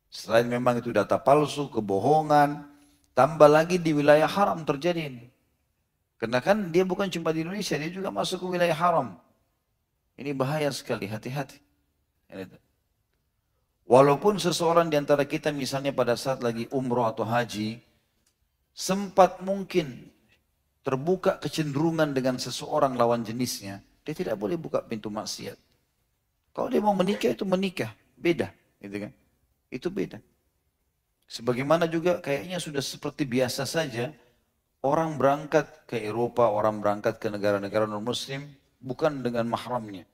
Selain memang itu data palsu, kebohongan, tambah lagi di wilayah haram terjadi ini. Karena kan dia bukan cuma di Indonesia, dia juga masuk ke wilayah haram. Ini bahaya sekali, hati-hati. Walaupun seseorang di antara kita misalnya pada saat lagi umroh atau haji, sempat mungkin terbuka kecenderungan dengan seseorang lawan jenisnya, dia tidak boleh buka pintu maksiat. Kalau dia mau menikah itu menikah, beda. Gitu kan? Itu beda. Sebagaimana juga kayaknya sudah seperti biasa saja, orang berangkat ke Eropa, orang berangkat ke negara-negara non-muslim, bukan dengan mahramnya.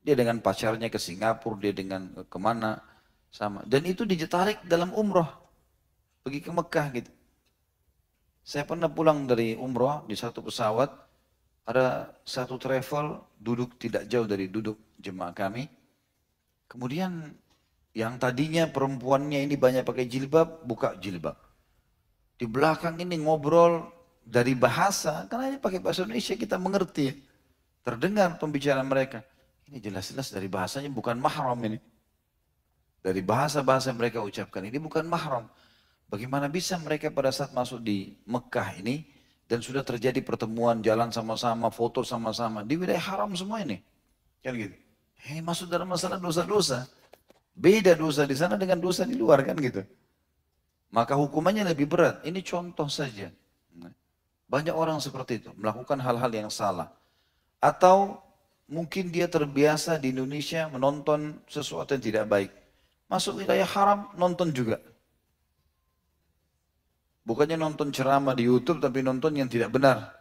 Dia dengan pacarnya ke Singapura, dia dengan kemana, sama. Dan itu ditarik dalam umroh, pergi ke Mekah gitu. Saya pernah pulang dari umroh di satu pesawat, ada satu travel duduk tidak jauh dari duduk jemaah kami. Kemudian Yang tadinya perempuannya ini banyak pakai jilbab, buka jilbab. Di belakang ini ngobrol dari bahasa, karena ini pakai bahasa Indonesia kita mengerti ya. Terdengar pembicaraan mereka. Ini jelas-jelas dari bahasanya bukan mahram ini. Dari bahasa-bahasa mereka ucapkan ini bukan mahram. Bagaimana bisa mereka pada saat masuk di Mekah ini dan sudah terjadi pertemuan jalan sama-sama, foto sama-sama di wilayah haram semua ini. Kan gitu. Ini masuk dalam masalah dosa-dosa. Beda dosa di sana dengan dosa di luar kan gitu. Maka hukumannya lebih berat. Ini contoh saja. Banyak orang seperti itu melakukan hal-hal yang salah. Atau mungkin dia terbiasa di Indonesia menonton sesuatu yang tidak baik. Masuk wilayah haram, nonton juga. Bukannya nonton ceramah di YouTube, tapi nonton yang tidak benar.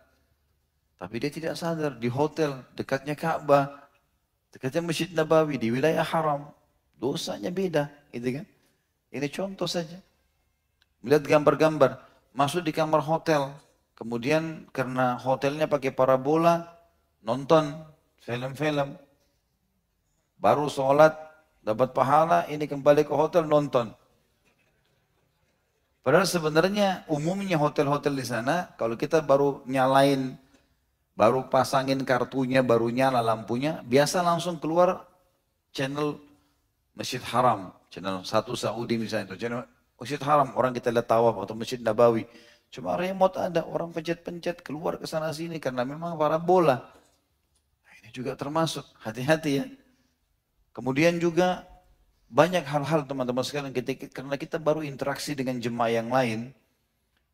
Tapi dia tidak sadar, di hotel, dekatnya Ka'bah, dekatnya Masjid Nabawi, di wilayah haram. Dosanya beda, gitu kan. Ini contoh saja. Melihat gambar-gambar, masuk di kamar hotel. Kemudian karena hotelnya pakai parabola, nonton film-film. Baru sholat, dapat pahala, ini kembali ke hotel nonton. Padahal sebenarnya umumnya hotel-hotel di sana, kalau kita baru nyalain, baru pasangin kartunya, baru nyala lampunya, biasa langsung keluar channel Masjid Haram, channel 1 Saudi misalnya, itu channel Masjid Haram, orang kita lihat tawaf atau Masjid Nabawi. Cuma remote ada, orang pencet-pencet keluar ke sana sini karena memang parabola. Nah, ini juga termasuk, hati-hati ya. Kemudian juga banyak hal-hal teman-teman sekalian karena kita baru interaksi dengan jemaah yang lain,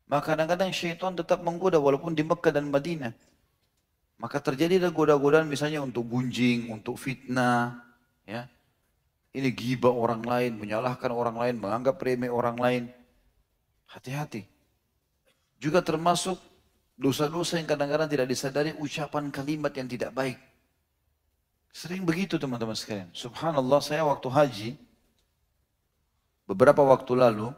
maka kadang-kadang syaitan tetap menggoda walaupun di Mekah dan Madinah. Maka terjadilah goda-godaan misalnya untuk gunjing, untuk fitnah, ya. Ini ghibah orang lain, menyalahkan orang lain, menganggap remeh orang lain. Hati-hati. Juga termasuk dosa-dosa yang kadang-kadang tidak disadari, ucapan kalimat yang tidak baik. Sering begitu teman-teman sekalian. Subhanallah, saya waktu haji, beberapa waktu lalu,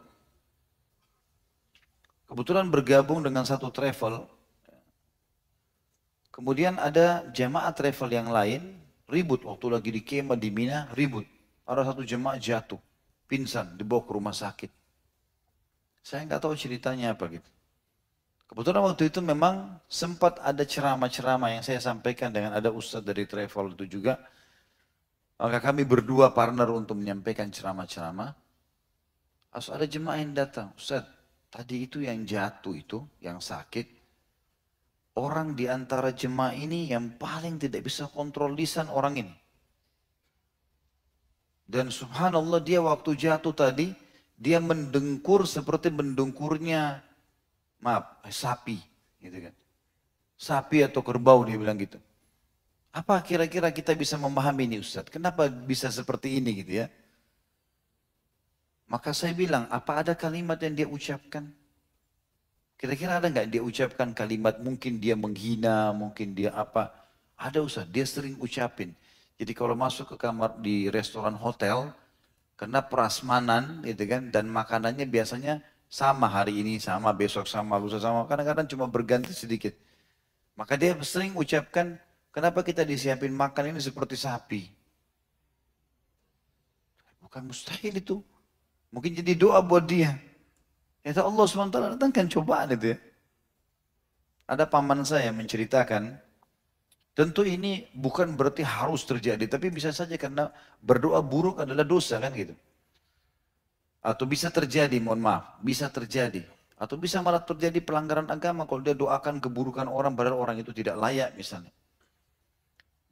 kebetulan bergabung dengan satu travel. Kemudian ada jamaah travel yang lain, ribut waktu lagi di kemah di Mina, ribut. Ada satu jemaah jatuh, pingsan, dibawa ke rumah sakit. Saya nggak tahu ceritanya apa gitu. Kebetulan waktu itu memang sempat ada ceramah-ceramah yang saya sampaikan dengan ada ustadz dari travel itu juga. Maka kami berdua partner untuk menyampaikan ceramah-ceramah. Harus ada jemaah yang datang. Ustadz, tadi itu yang jatuh itu, yang sakit. Orang di antara jemaah ini yang paling tidak bisa kontrol lisan orang ini. Dan subhanallah dia waktu jatuh tadi, dia mendengkur seperti mendengkurnya, maaf, sapi. Gitu kan. Sapi atau kerbau dia bilang gitu. Apa kira-kira kita bisa memahami ini Ustadz? Kenapa bisa seperti ini gitu ya? Maka saya bilang, apa ada kalimat yang dia ucapkan? Kira-kira ada nggak dia ucapkan kalimat mungkin dia menghina, mungkin dia apa? Ada Ustadz, dia sering ucapin. Jadi kalau masuk ke kamar di restoran hotel, karena prasmanan gitu kan, dan makanannya biasanya sama hari ini, sama besok sama, lusa sama, kadang-kadang cuma berganti sedikit. Maka dia sering ucapkan, kenapa kita disiapin makan ini seperti sapi? Bukan mustahil itu. Mungkin jadi doa buat dia. Ya Allah SWT datangkan cobaan itu ya. Ada paman saya menceritakan, tentu ini bukan berarti harus terjadi, tapi bisa saja karena berdoa buruk adalah dosa kan gitu. Atau bisa terjadi, mohon maaf, bisa terjadi. Atau bisa malah terjadi pelanggaran agama kalau dia doakan keburukan orang padahal orang itu tidak layak misalnya.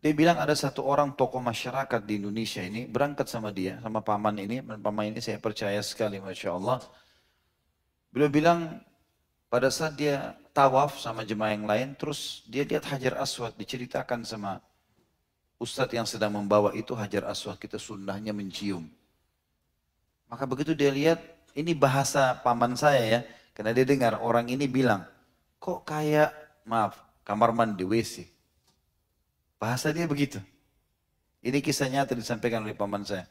Dia bilang ada satu orang tokoh masyarakat di Indonesia ini berangkat sama dia, sama paman ini. Paman ini saya percaya sekali, Masya Allah. Beliau bilang pada saat dia tawaf sama jemaah yang lain, terus dia lihat Hajar Aswad, diceritakan sama ustadz yang sedang membawa itu Hajar Aswad, kita sunnahnya mencium. Maka begitu dia lihat, ini bahasa paman saya ya, karena dia dengar orang ini bilang, kok kayak, maaf, kamar mandi WC. Bahasa dia begitu. Ini kisah nyata disampaikan oleh paman saya.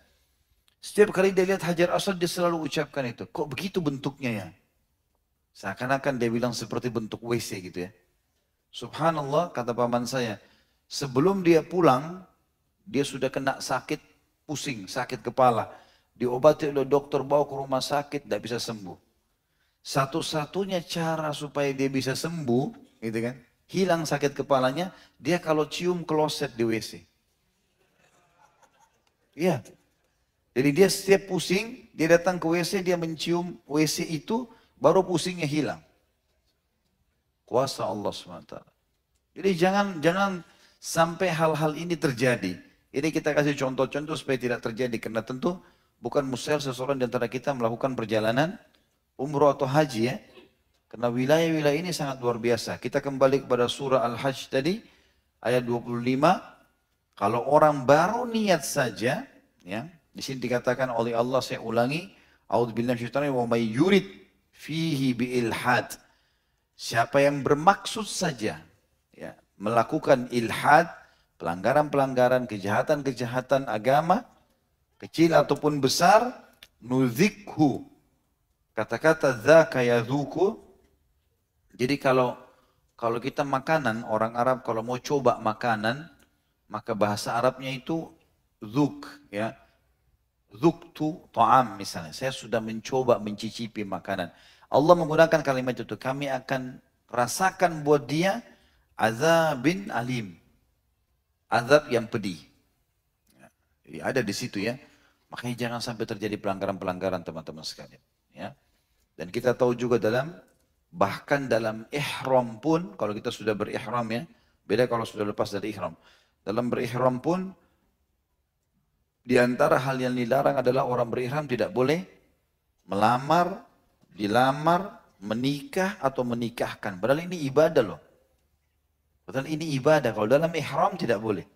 Setiap kali dia lihat Hajar Aswad, dia selalu ucapkan itu. Kok begitu bentuknya ya? Seakan-akan dia bilang seperti bentuk WC gitu ya. Subhanallah, kata paman saya. Sebelum dia pulang, dia sudah kena sakit pusing, sakit kepala. diobati oleh dokter, bawa ke rumah sakit, tidak bisa sembuh. Satu-satunya cara supaya dia bisa sembuh, gitu kan, hilang sakit kepalanya, dia kalau cium kloset di WC. Iya, jadi dia setiap pusing, dia datang ke WC, dia mencium WC itu, baru pusingnya hilang. Kuasa Allah SWT. Jadi jangan jangan sampai hal-hal ini terjadi. Ini kita kasih contoh-contoh supaya tidak terjadi. Karena tentu bukan mustahil seseorang di antara kita melakukan perjalanan umroh atau haji ya. Karena wilayah-wilayah ini sangat luar biasa. Kita kembali kepada surah Al-Hajj tadi, ayat 25. Kalau orang baru niat saja, ya, di sini dikatakan oleh Allah, saya ulangi, A'udzubillahi minasyaitonir rajim, wa may yurid fihi biilhad. Siapa yang bermaksud saja, ya, melakukan ilhad, pelanggaran-pelanggaran, kejahatan-kejahatan agama, kecil ataupun besar, nuzikhu. Kata-kata dzaka yadzuku. Jadi kalau kita makanan, orang Arab kalau mau coba makanan, maka bahasa Arabnya itu zuk, ya. Zuktu ta'am misalnya. Saya sudah mencoba mencicipi makanan. Allah menggunakan kalimat itu. Kami akan rasakan buat dia azabin alim. Azab yang pedih. Ya. Jadi ada di situ ya. Makanya jangan sampai terjadi pelanggaran-pelanggaran teman-teman sekalian. Ya. Dan kita tahu juga bahkan dalam ihram pun, kalau kita sudah berihram ya, beda kalau sudah lepas dari ihram. Dalam berihram pun, di antara hal yang dilarang adalah orang berihram tidak boleh melamar, dilamar, menikah atau menikahkan. Padahal ini ibadah loh. Padahal ini ibadah. Kalau dalam ihram tidak boleh.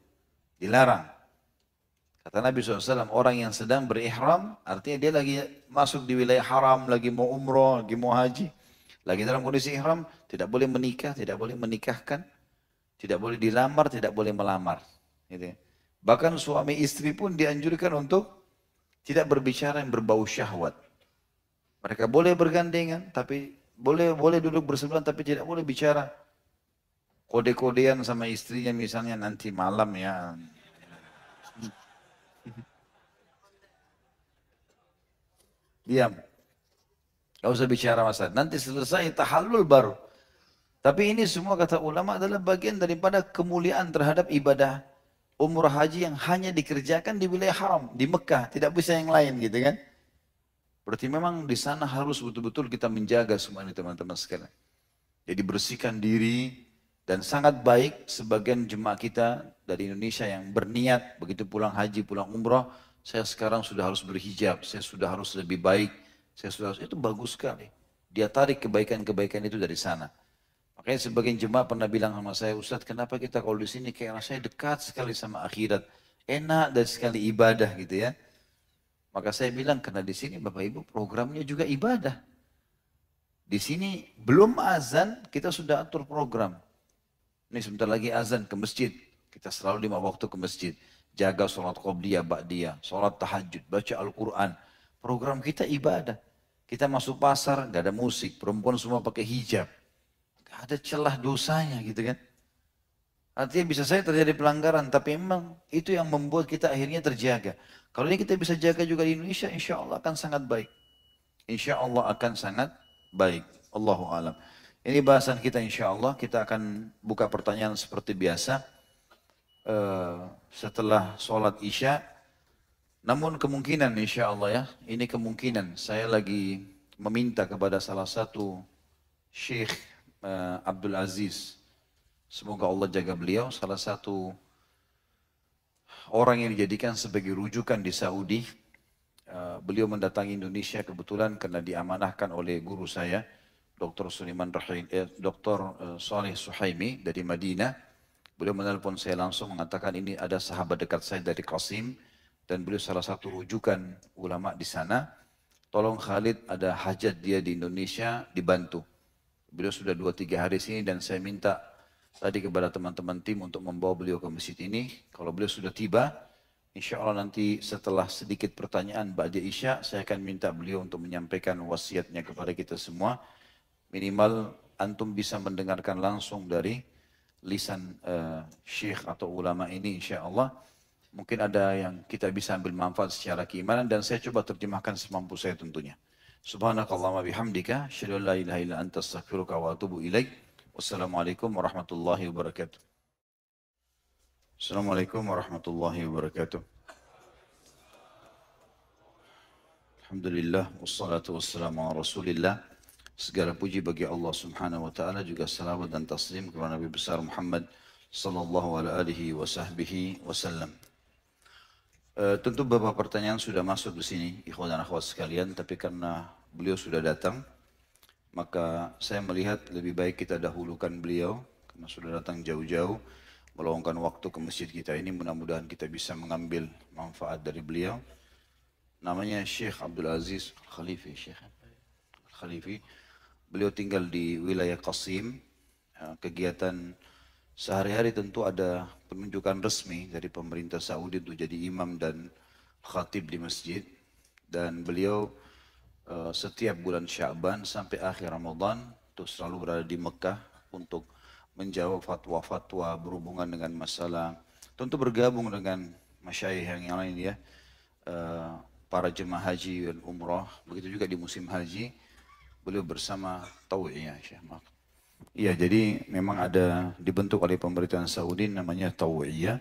Dilarang. Kata Nabi SAW, orang yang sedang berihram, artinya dia lagi masuk di wilayah haram, lagi mau umroh, lagi mau haji. Lagi dalam kondisi ihram, tidak boleh menikah, tidak boleh menikahkan, tidak boleh dilamar, tidak boleh melamar. Gitu ya. Bahkan suami istri pun dianjurkan untuk tidak berbicara yang berbau syahwat. Mereka boleh bergandengan, tapi boleh duduk bersebelahan, tapi tidak boleh bicara kode-kodean sama istrinya misalnya nanti malam ya. Diam. Gak usah bicara masalah. Nanti selesai tahallul baru. Tapi ini semua kata ulama adalah bagian daripada kemuliaan terhadap ibadah umrah haji yang hanya dikerjakan di wilayah haram, di Mekah, tidak bisa yang lain gitu kan. Berarti memang di sana harus betul-betul kita menjaga semua ini teman-teman sekalian. Jadi bersihkan diri dan sangat baik sebagian jemaah kita dari Indonesia yang berniat begitu pulang haji, pulang umrah, saya sekarang sudah harus berhijab, saya sudah harus lebih baik, saya sudah harus, itu bagus sekali. Dia tarik kebaikan-kebaikan itu dari sana. Makanya sebagian jemaah pernah bilang sama saya, Ustadz kenapa kita kalau di sini kayak rasanya dekat sekali sama akhirat, enak dan sekali ibadah gitu ya. Maka saya bilang karena di sini Bapak Ibu programnya juga ibadah. Di sini belum azan kita sudah atur program. Ini sebentar lagi azan ke masjid. Kita selalu 5 waktu ke masjid. Jaga sholat qobliyah, ba'diyah, sholat tahajud, baca Al-Quran. Program kita ibadah. Kita masuk pasar, gak ada musik. Perempuan semua pakai hijab. Gak ada celah dosanya gitu kan. Artinya bisa saja terjadi pelanggaran, tapi memang itu yang membuat kita akhirnya terjaga. Kalau ini kita bisa jaga juga di Indonesia, insya Allah akan sangat baik. Insya Allah akan sangat baik. Allahu alam. Ini bahasan kita insya Allah. Kita akan buka pertanyaan seperti biasa. Setelah sholat isya. Namun kemungkinan insya Allah ya. Ini kemungkinan. Saya lagi meminta kepada salah satu Syekh Abdul Aziz. Semoga Allah jaga beliau, salah satu orang yang dijadikan sebagai rujukan di Saudi. Beliau mendatangi Indonesia kebetulan karena diamanahkan oleh guru saya, Dr. Saleh Suhaimi dari Madinah. Beliau menelpon saya langsung mengatakan ini ada sahabat dekat saya dari Qasim dan beliau salah satu rujukan ulama di sana. Tolong Khalid ada hajat dia di Indonesia dibantu. Beliau sudah 2-3 hari sini dan saya minta tadi kepada teman-teman tim untuk membawa beliau ke masjid ini. Kalau beliau sudah tiba, insya Allah nanti setelah sedikit pertanyaan Ba'da Isya, saya akan minta beliau untuk menyampaikan wasiatnya kepada kita semua. Minimal antum bisa mendengarkan langsung dari lisan syekh atau ulama ini insya Allah. Mungkin ada yang kita bisa ambil manfaat secara keimanan dan saya coba terjemahkan semampu saya tentunya. Subhanakallahumma bihamdika, asyhadu an la ilaha illa anta astaghfiruka wa atubu ilaik. Wassalamualaikum warahmatullahi wabarakatuh. Assalamualaikum warahmatullahi wabarakatuh. Alhamdulillah, wassalatu wassalamu ala rasulillah. Segala puji bagi Allah subhanahu wa ta'ala, juga salawat dan taslim kepada Nabi besar Muhammad sallallahu alaihi wa sahbihi wasallam. Tentu beberapa pertanyaan sudah masuk di sini, ikhwan dan akhwat sekalian, tapi karena beliau sudah datang, maka saya melihat lebih baik kita dahulukan beliau, karena sudah datang jauh-jauh, meluangkan waktu ke masjid kita ini, mudah-mudahan kita bisa mengambil manfaat dari beliau. Namanya Syekh Abdul Aziz Khalifi, Syekh Khalifi. Beliau tinggal di wilayah Qasim. Kegiatan sehari-hari tentu ada penunjukan resmi dari pemerintah Saudi untuk jadi imam dan khatib di masjid. Dan beliau setiap bulan Sya'ban sampai akhir Ramadan itu selalu berada di Mekah untuk menjawab fatwa-fatwa berhubungan dengan masalah, tentu bergabung dengan masyayikh yang lain ya, para jemaah haji dan umrah, begitu juga di musim haji, beliau bersama Tau'iyah Syekh. Iya, jadi memang ada dibentuk oleh pemerintahan Saudi namanya Tau'iyah,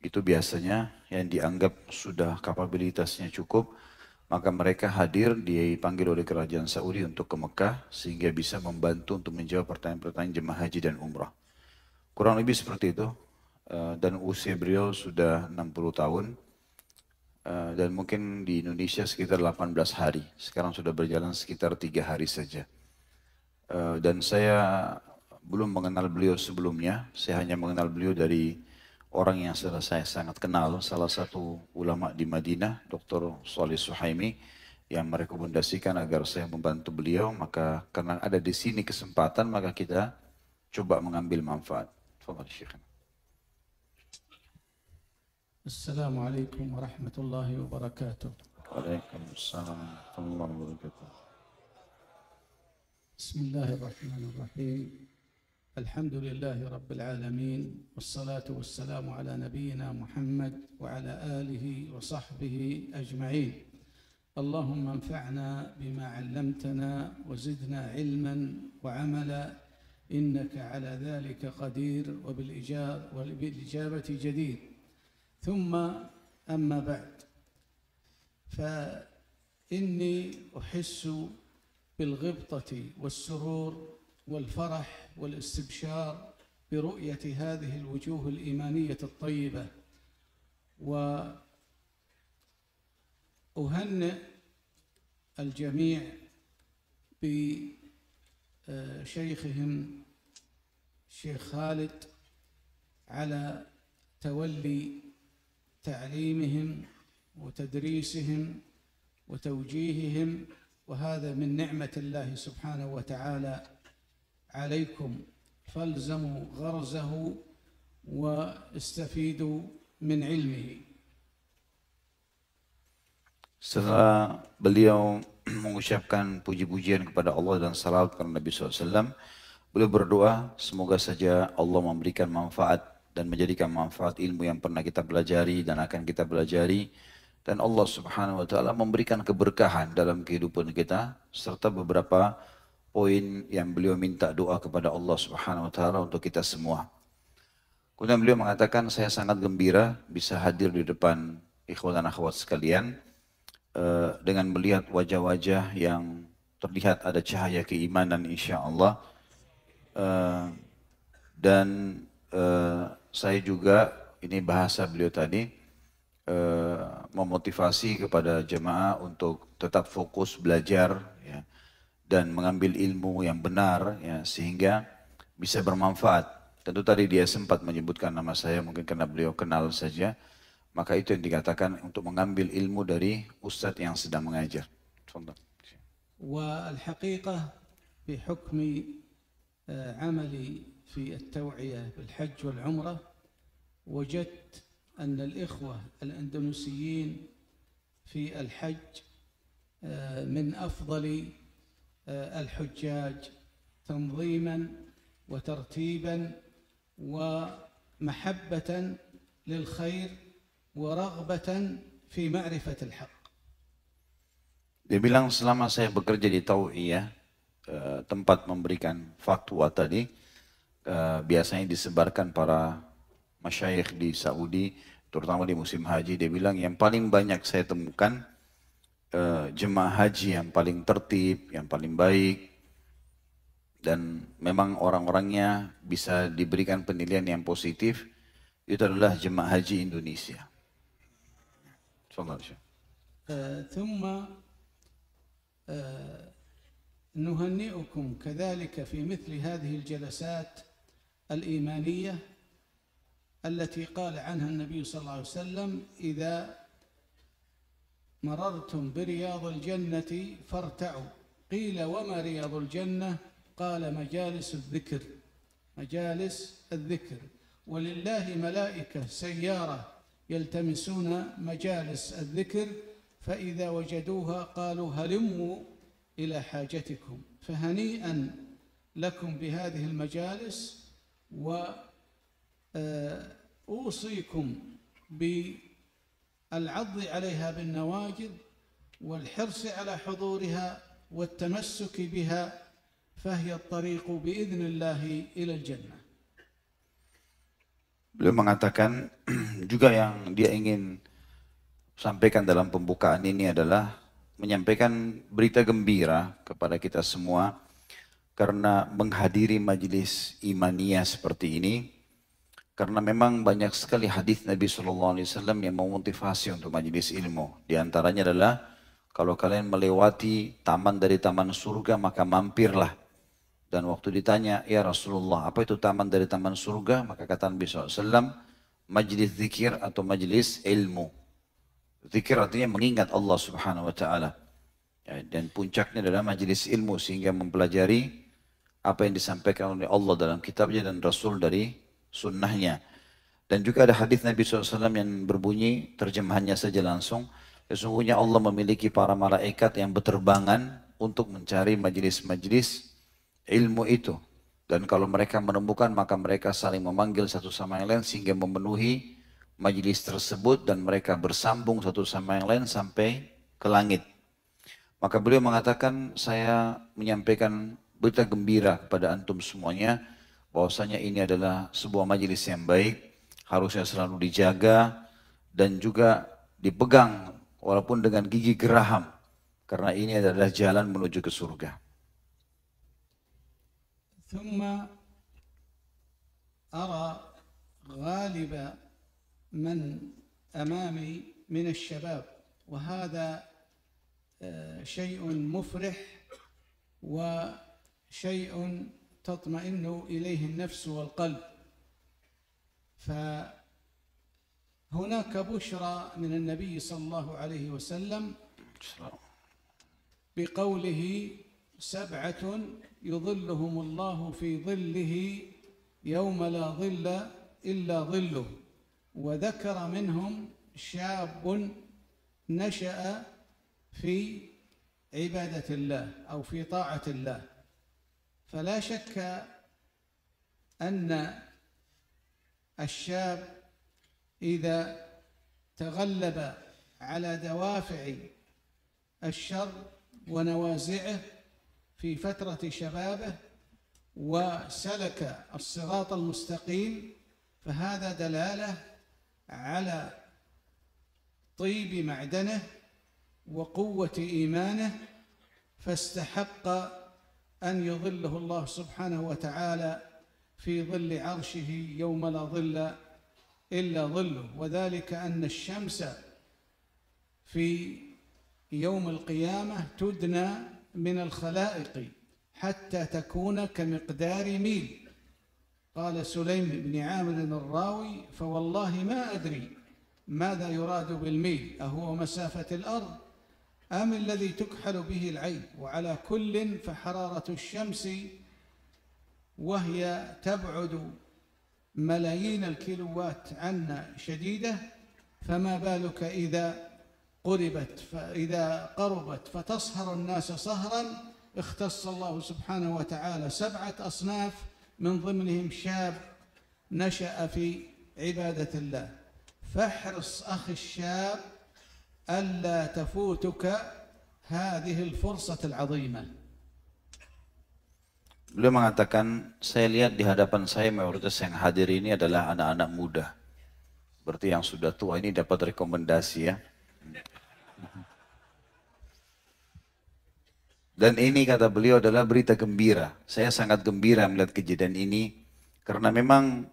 itu biasanya yang dianggap sudah kapabilitasnya cukup, maka mereka hadir dipanggil oleh kerajaan Saudi untuk ke Mekah sehingga bisa membantu untuk menjawab pertanyaan-pertanyaan jemaah haji dan umrah. Kurang lebih seperti itu. Dan usia beliau sudah 60 tahun. Dan mungkin di Indonesia sekitar 18 hari. Sekarang sudah berjalan sekitar 3 hari saja. Dan saya belum mengenal beliau sebelumnya. Saya hanya mengenal beliau dari orang yang sudah saya sangat kenal, salah satu ulama di Madinah, Dr. Shalih Suhaimi, yang merekomendasikan agar saya membantu beliau. Maka karena ada di sini kesempatan, maka kita coba mengambil manfaat. Tafadhal Syekh. Assalamualaikum warahmatullahi wabarakatuh. Waalaikumsalam warahmatullahi wabarakatuh. Bismillahirrahmanirrahim. Alhamdulillahi rabbil alamin. Wassalatu wassalamu ala nabiyyina Muhammad wa ala alihi wa sahbihi ajma'in. Allahumma anfa'na bima 'allamtana wa zidna 'ilman wa 'amala. Innaka 'ala dhalika qadir wa bil ijabati jadid. ثم أما بعد فإني أحس بالغبطة والسرور والفرح والاستبشار برؤية هذه الوجوه الإيمانية الطيبة، وأهنئ الجميع بشيخهم الشيخ خالد على تولي تعليمهم وتدريسهم وتوجيههم، وهذا من نعمة الله سبحانه وتعالى عليكم، فالزموا غرزه واستفيدوا من علمه. Setelah beliau mengucapkan puji-pujian kepada Allah dan salawat kepada Nabi SAW, beliau berdoa semoga saja Allah memberikan manfaat dan menjadikan manfaat ilmu yang pernah kita pelajari dan akan kita pelajari, dan Allah Subhanahu wa taala memberikan keberkahan dalam kehidupan kita, serta beberapa poin yang beliau minta doa kepada Allah Subhanahu wa taala untuk kita semua. Kemudian beliau mengatakan, saya sangat gembira bisa hadir di depan ikhwan dan akhwat sekalian dengan melihat wajah-wajah yang terlihat ada cahaya keimanan insyaallah, dan saya juga, ini bahasa beliau tadi, memotivasi kepada jemaah untuk tetap fokus belajar ya, dan mengambil ilmu yang benar ya, sehingga bisa bermanfaat. Tentu tadi dia sempat menyebutkan nama saya, mungkin karena beliau kenal saja, maka itu yang dikatakan untuk mengambil ilmu dari ustadz yang sedang mengajar. والحقيقة بحكم عملي في التوعية بالحج والعمرة، وجدت أن الإخوة الأندونيسيين في الحج من أفضل الحجاج تنظيما وترتيبا ومحبة للخير ورغبة في معرفة الحق. Dia bilang selama saya bekerja di Tau'iyah, tempat memberikan fatwa tadi, biasanya disebarkan para masyayikh di Saudi, terutama di musim haji. Dia bilang yang paling banyak saya temukan jemaah haji yang paling tertib, yang paling baik, dan memang orang-orangnya bisa diberikan penilaian yang positif, itu adalah jemaah haji Indonesia. ثم نهنئكم كذلك في مثل هذه الجلسات الإيمانية التي قال عنها النبي صلى الله عليه وسلم: إذا مررتم برياض الجنة فارتعوا. قيل: وما رياض الجنة؟ قال: مجالس الذكر، مجالس الذكر. ولله ملائكة سيارة يلتمسون مجالس الذكر، فإذا وجدوها قالوا: هلموا إلى حاجتكم. فهنيئا لكم بهذه المجالس، وأوصيكم بالعض عليها بالنواجذ والحرص على حضورها والتمسك بها، فهي الطريق بإذن الله إلى الجنة. Beliau mengatakan juga yang dia ingin sampaikan dalam pembukaan ini adalah menyampaikan berita gembira kepada kita semua karena menghadiri majelis imania seperti ini, karena memang banyak sekali hadis Nabi SAW yang memotivasi untuk majelis ilmu. Di antaranya adalah kalau kalian melewati taman dari taman surga maka mampirlah. Dan waktu ditanya, ya Rasulullah, apa itu taman dari taman surga? Maka kata Nabi SAW, majlis zikir atau majlis ilmu. Zikir artinya mengingat Allah Subhanahu Wa Taala. Ya, dan puncaknya adalah majlis ilmu, sehingga mempelajari apa yang disampaikan oleh Allah dalam kitabnya dan Rasul dari sunnahnya. Dan juga ada hadis Nabi SAW yang berbunyi, terjemahannya saja langsung, sesungguhnya Allah memiliki para malaikat yang berterbangan untuk mencari majlis-majlis ilmu itu, dan kalau mereka menemukan maka mereka saling memanggil satu sama yang lain sehingga memenuhi majlis tersebut dan mereka bersambung satu sama yang lain sampai ke langit. Maka beliau mengatakan, saya menyampaikan berita gembira kepada antum semuanya bahwasanya ini adalah sebuah majlis yang baik, harusnya selalu dijaga dan juga dipegang walaupun dengan gigi geraham, karena ini adalah jalan menuju ke surga. ثم أرى غالب من أمامي من الشباب، وهذا شيء مفرح وشيء تطمئن إليه النفس والقلب. فهناك بشرى من النبي صلى الله عليه وسلم بقوله: 7 يظلهم الله في ظله يوم لا ظل إلا ظله. وذكر منهم شاب نشأ في عبادة الله أو في طاعة الله. فلا شك أن الشاب إذا تغلب على دوافع الشر ونوازعه في فترة شبابه وسلك الصراط المستقيم، فهذا دلالة على طيب معدنه وقوة إيمانه، فاستحق أن يظله الله سبحانه وتعالى في ظل عرشه يوم لا ظل إلا ظله. وذلك أن الشمس في يوم القيامة تدنى من الخلائق حتى تكون كمقدار ميل. قال سليم بن عامر الراوي: فوالله ما أدري ماذا يراد بالميل، أهو مسافة الأرض أم الذي تكحل به العين؟ وعلى كل فحرارة الشمس وهي تبعد ملايين الكيلوات عنا شديدة، فما بالك إذا قربت فتصهر الناس صهرا. اختص الله سبحانه وتعالى 7 أصناف من ضمنهم شاب نشأ في عبادة الله. فاحرص أخي الشاب ألا تفوتك هذه الفرصة العظيمة. Beliau mengatakan, saya lihat di hadapan saya mayoritas yang hadir ini adalah anak-anak muda. Berarti yang sudah tua ini dapat rekomendasi ya. Dan ini kata beliau adalah berita gembira. Saya sangat gembira melihat kejadian ini. Karena memang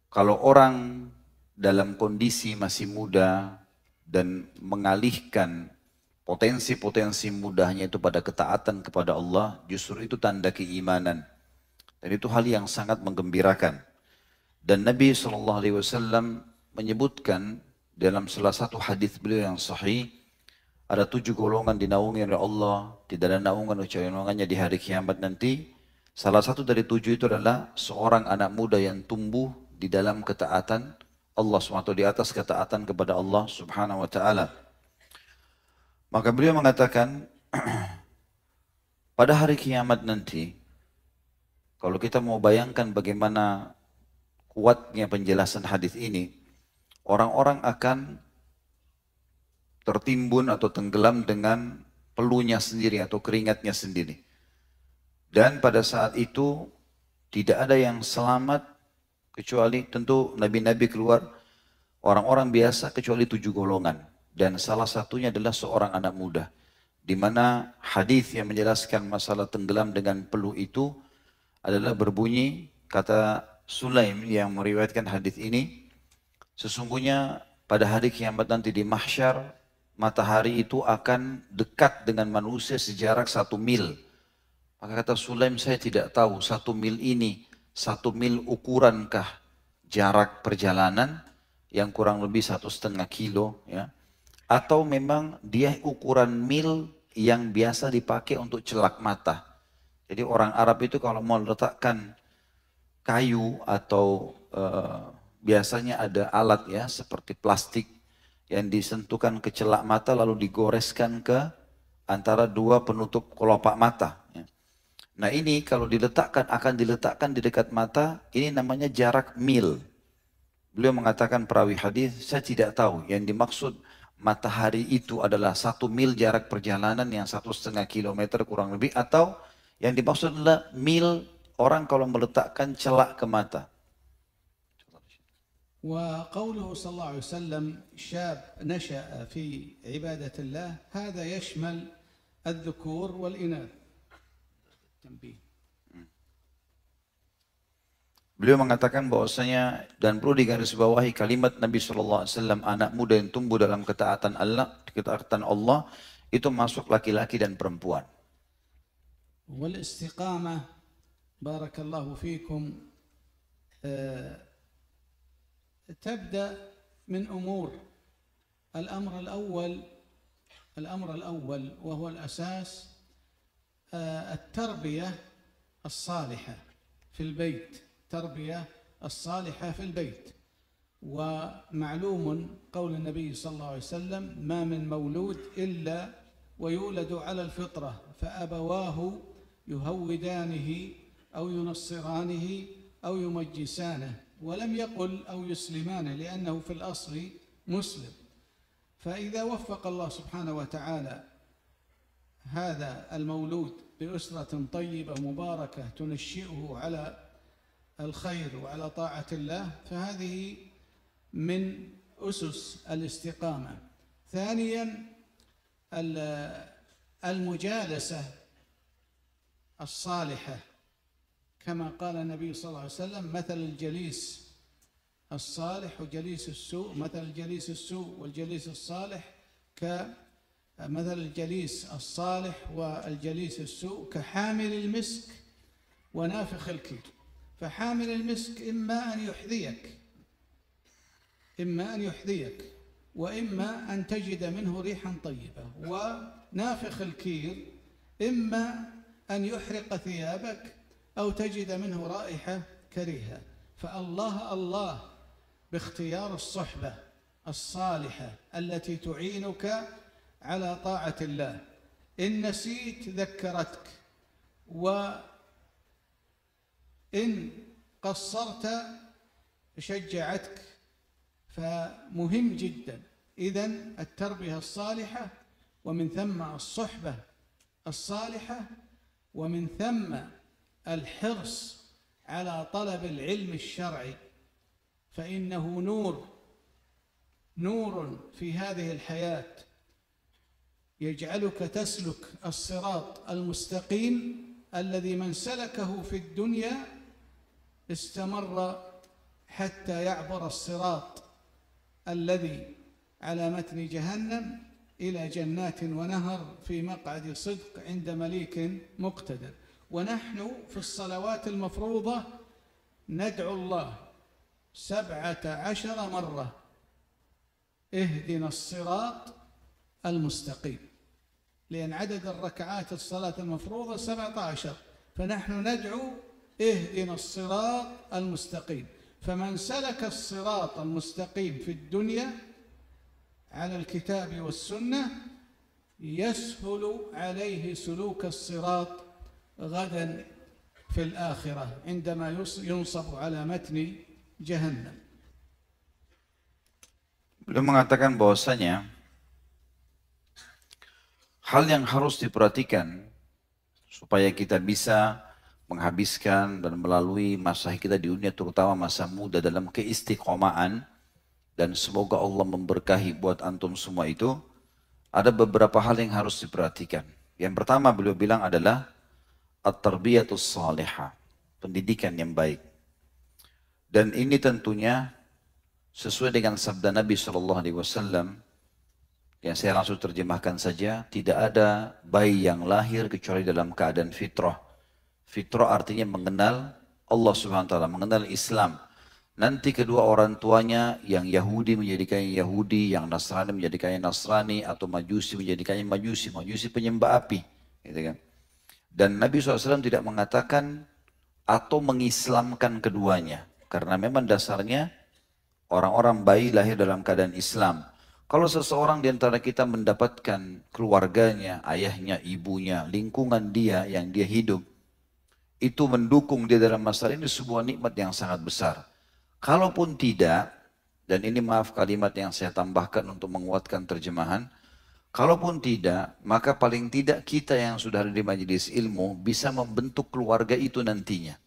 kalau orang dalam kondisi masih muda dan mengalihkan potensi-potensi mudahnya itu pada ketaatan kepada Allah, justru itu tanda keimanan. Dan itu hal yang sangat menggembirakan. Dan Nabi SAW menyebutkan dalam salah satu hadis beliau yang sahih, ada 7 golongan dinaungi oleh Allah, tidak ada naungan kecuali naungannya di hari kiamat nanti. Salah satu dari 7 itu adalah seorang anak muda yang tumbuh di dalam ketaatan Allah SWT, di atas ketaatan kepada Allah Subhanahu wa Ta'ala. Maka beliau mengatakan, pada hari kiamat nanti, kalau kita mau bayangkan bagaimana kuatnya penjelasan hadis ini, orang-orang akan tertimbun atau tenggelam dengan peluhnya sendiri atau keringatnya sendiri. Dan pada saat itu tidak ada yang selamat kecuali tentu nabi-nabi keluar, orang-orang biasa kecuali 7 golongan. Dan salah satunya adalah seorang anak muda. Di mana hadis yang menjelaskan masalah tenggelam dengan peluh itu adalah berbunyi, kata Sulaim yang meriwayatkan hadis ini, sesungguhnya pada hari kiamat nanti di mahsyar, matahari itu akan dekat dengan manusia sejarak 1 mil. Maka kata Sulaim, saya tidak tahu 1 mil ini, 1 mil ukurankah jarak perjalanan yang kurang lebih 1,5 kilo ya, atau memang dia ukuran mil yang biasa dipakai untuk celak mata. Jadi orang Arab itu kalau mau letakkan kayu atau biasanya ada alat ya seperti plastik yang disentuhkan ke celak mata lalu digoreskan ke antara 2 penutup kelopak mata. Ya. Nah ini kalau diletakkan, akan diletakkan di dekat mata, ini namanya jarak mil. Beliau mengatakan perawi hadis, saya tidak tahu yang dimaksud matahari itu adalah 1 mil jarak perjalanan yang 1,5 kilometer kurang lebih, atau yang dimaksud adalah mil orang kalau meletakkan celak ke mata. وقوله صلى الله عليه وسلم شاب نشأ في عبادة الله هذا يشمل الذكور والإناث. تنبيه. Beliau mengatakan bahwasanya dan perlu digarisbawahi kalimat Nabi SAW, anak muda yang tumbuh dalam ketaatan Allah itu masuk laki-laki dan perempuan. والاستقامة بارك الله فيكم تبدأ من أمور. الأمر الأول وهو الأساس التربية الصالحة في البيت، التربية الصالحة في البيت. ومعلوم قول النبي صلى الله عليه وسلم ما من مولود إلا ويولد على الفطرة فأبواه يهودانه أو ينصرانه أو يمجسانه، ولم يقل أو يسلمانه لأنه في الأصل مسلم. فإذا وفق الله سبحانه وتعالى هذا المولود بأسرة طيبة مباركة تنشئه على الخير وعلى طاعة الله، فهذه من أسس الاستقامة. ثانيا المجالسة الصالحة، كما قال النبي صلى الله عليه وسلم مثل الجليس الصالح وجليس السوء، مثل الجليس السوء والجليس الصالح كمثل الجليس الصالح والجليس السوء كحامل المسك ونافخ الكير. فحامل المسك إما أن يحذيك وإما أن تجد منه ريحا طيبة، ونافخ الكير إما أن يحرق ثيابك أو تجد منه رائحة كريهة. فالله باختيار الصحبة الصالحة التي تعينك على طاعة الله، إن نسيت ذكرتك، وإن قصرت شجعتك. فمهم جدا إذن التربية الصالحة، ومن ثم الصحبة الصالحة، ومن ثم الحرص على طلب العلم الشرعي، فإنه نور في هذه الحياة يجعلك تسلك الصراط المستقيم الذي من سلكه في الدنيا استمر حتى يعبر الصراط الذي على متن جهنم إلى جنات ونهر في مقعد صدق عند مليك مقتدر. ونحن في الصلوات المفروضة ندعو الله 17 مرة: اهدنا الصراط المستقيم، لأن عدد الركعات الصلاة المفروضة 17، فنحن ندعو اهدنا الصراط المستقيم. فمن سلك الصراط المستقيم في الدنيا على الكتاب والسنة يسهل عليه سلوك الصراط غدا في الآخرة عندما ينصب على متن جهنم. Beliau mengatakan bahwasanya hal yang harus diperhatikan supaya kita bisa menghabiskan dan melalui masa kita di dunia, terutama masa muda, dalam keistiqomahan, dan semoga Allah memberkahi buat antum semua itu, ada beberapa hal yang harus diperhatikan. Yang pertama beliau bilang adalah at-tarbiyatus salihah, pendidikan yang baik. Dan ini tentunya sesuai dengan sabda Nabi SAW, yang saya langsung terjemahkan saja: tidak ada bayi yang lahir kecuali dalam keadaan fitrah. Fitrah artinya mengenal Allah Subhanahu wa taala, mengenal Islam. Nanti kedua orang tuanya yang Yahudi menjadikannya Yahudi, yang Nasrani menjadikannya Nasrani, atau Majusi menjadikannya Majusi, Majusi penyembah api, gitu kan. Dan Nabi SAW tidak mengatakan atau mengislamkan keduanya, karena memang dasarnya orang-orang bayi lahir dalam keadaan Islam. Kalau seseorang di antara kita mendapatkan keluarganya, ayahnya, ibunya, lingkungan dia yang dia hidup, itu mendukung dia dalam masalah ini, sebuah nikmat yang sangat besar. Kalaupun tidak, dan ini maaf kalimat yang saya tambahkan untuk menguatkan terjemahan, kalaupun tidak, maka paling tidak kita yang sudah ada di majelis ilmu bisa membentuk keluarga itu nantinya.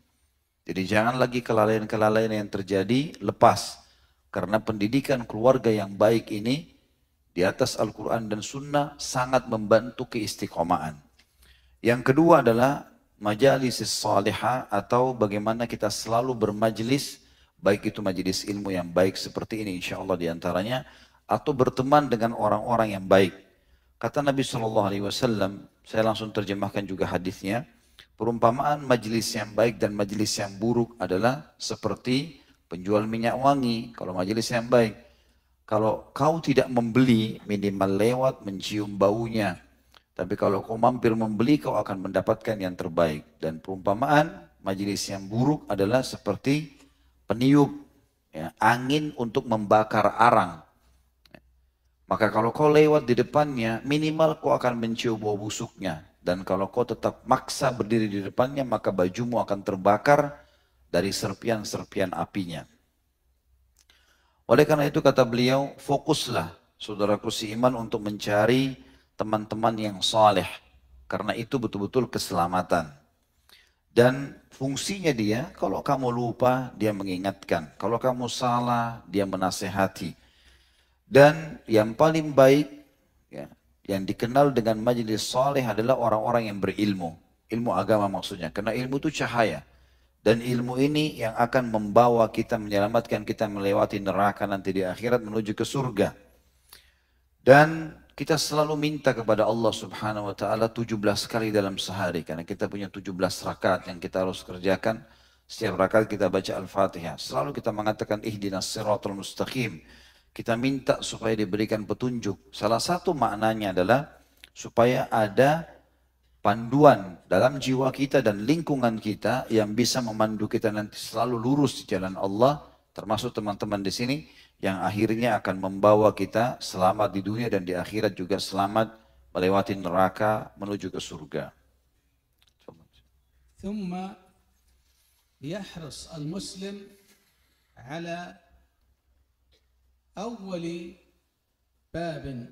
Jadi jangan lagi kelalaian-kelalaian yang terjadi, lepas. Karena pendidikan keluarga yang baik ini di atas Al-Quran dan Sunnah sangat membantu keistiqomahan. Yang kedua adalah majalis salihah, atau bagaimana kita selalu bermajlis, baik itu majelis ilmu yang baik seperti ini insya Allah diantaranya, atau berteman dengan orang-orang yang baik. Kata Nabi SAW, saya langsung terjemahkan juga hadisnya, perumpamaan majelis yang baik dan majelis yang buruk adalah seperti penjual minyak wangi. Kalau majelis yang baik, kalau kau tidak membeli, minimal lewat mencium baunya. Tapi kalau kau mampir membeli, kau akan mendapatkan yang terbaik. Dan perumpamaan majelis yang buruk adalah seperti peniup, ya, angin untuk membakar arang. Maka kalau kau lewat di depannya, minimal kau akan mencium bau busuknya. Dan kalau kau tetap maksa berdiri di depannya, maka bajumu akan terbakar dari serpian-serpian apinya. Oleh karena itu kata beliau, fokuslah saudaraku seiman untuk mencari teman-teman yang saleh, karena itu betul-betul keselamatan. Dan fungsinya dia, kalau kamu lupa dia mengingatkan, kalau kamu salah dia menasehati. Dan yang paling baik, ya, yang dikenal dengan majelis saleh adalah orang-orang yang berilmu, ilmu agama maksudnya, karena ilmu itu cahaya. Dan ilmu ini yang akan membawa kita, menyelamatkan kita melewati neraka nanti di akhirat menuju ke surga. Dan kita selalu minta kepada Allah Subhanahu wa taala 17 kali dalam sehari, karena kita punya 17 rakaat yang kita harus kerjakan. Setiap rakaat kita baca Al-Fatihah. Selalu kita mengatakan ihdinas siratal mustaqim. Kita minta supaya diberikan petunjuk. Salah satu maknanya adalah supaya ada panduan dalam jiwa kita dan lingkungan kita yang bisa memandu kita nanti selalu lurus di jalan Allah, termasuk teman-teman di sini yang akhirnya akan membawa kita selamat di dunia dan di akhirat juga selamat melewati neraka menuju ke surga. ثم يحرص المسلم على أول باب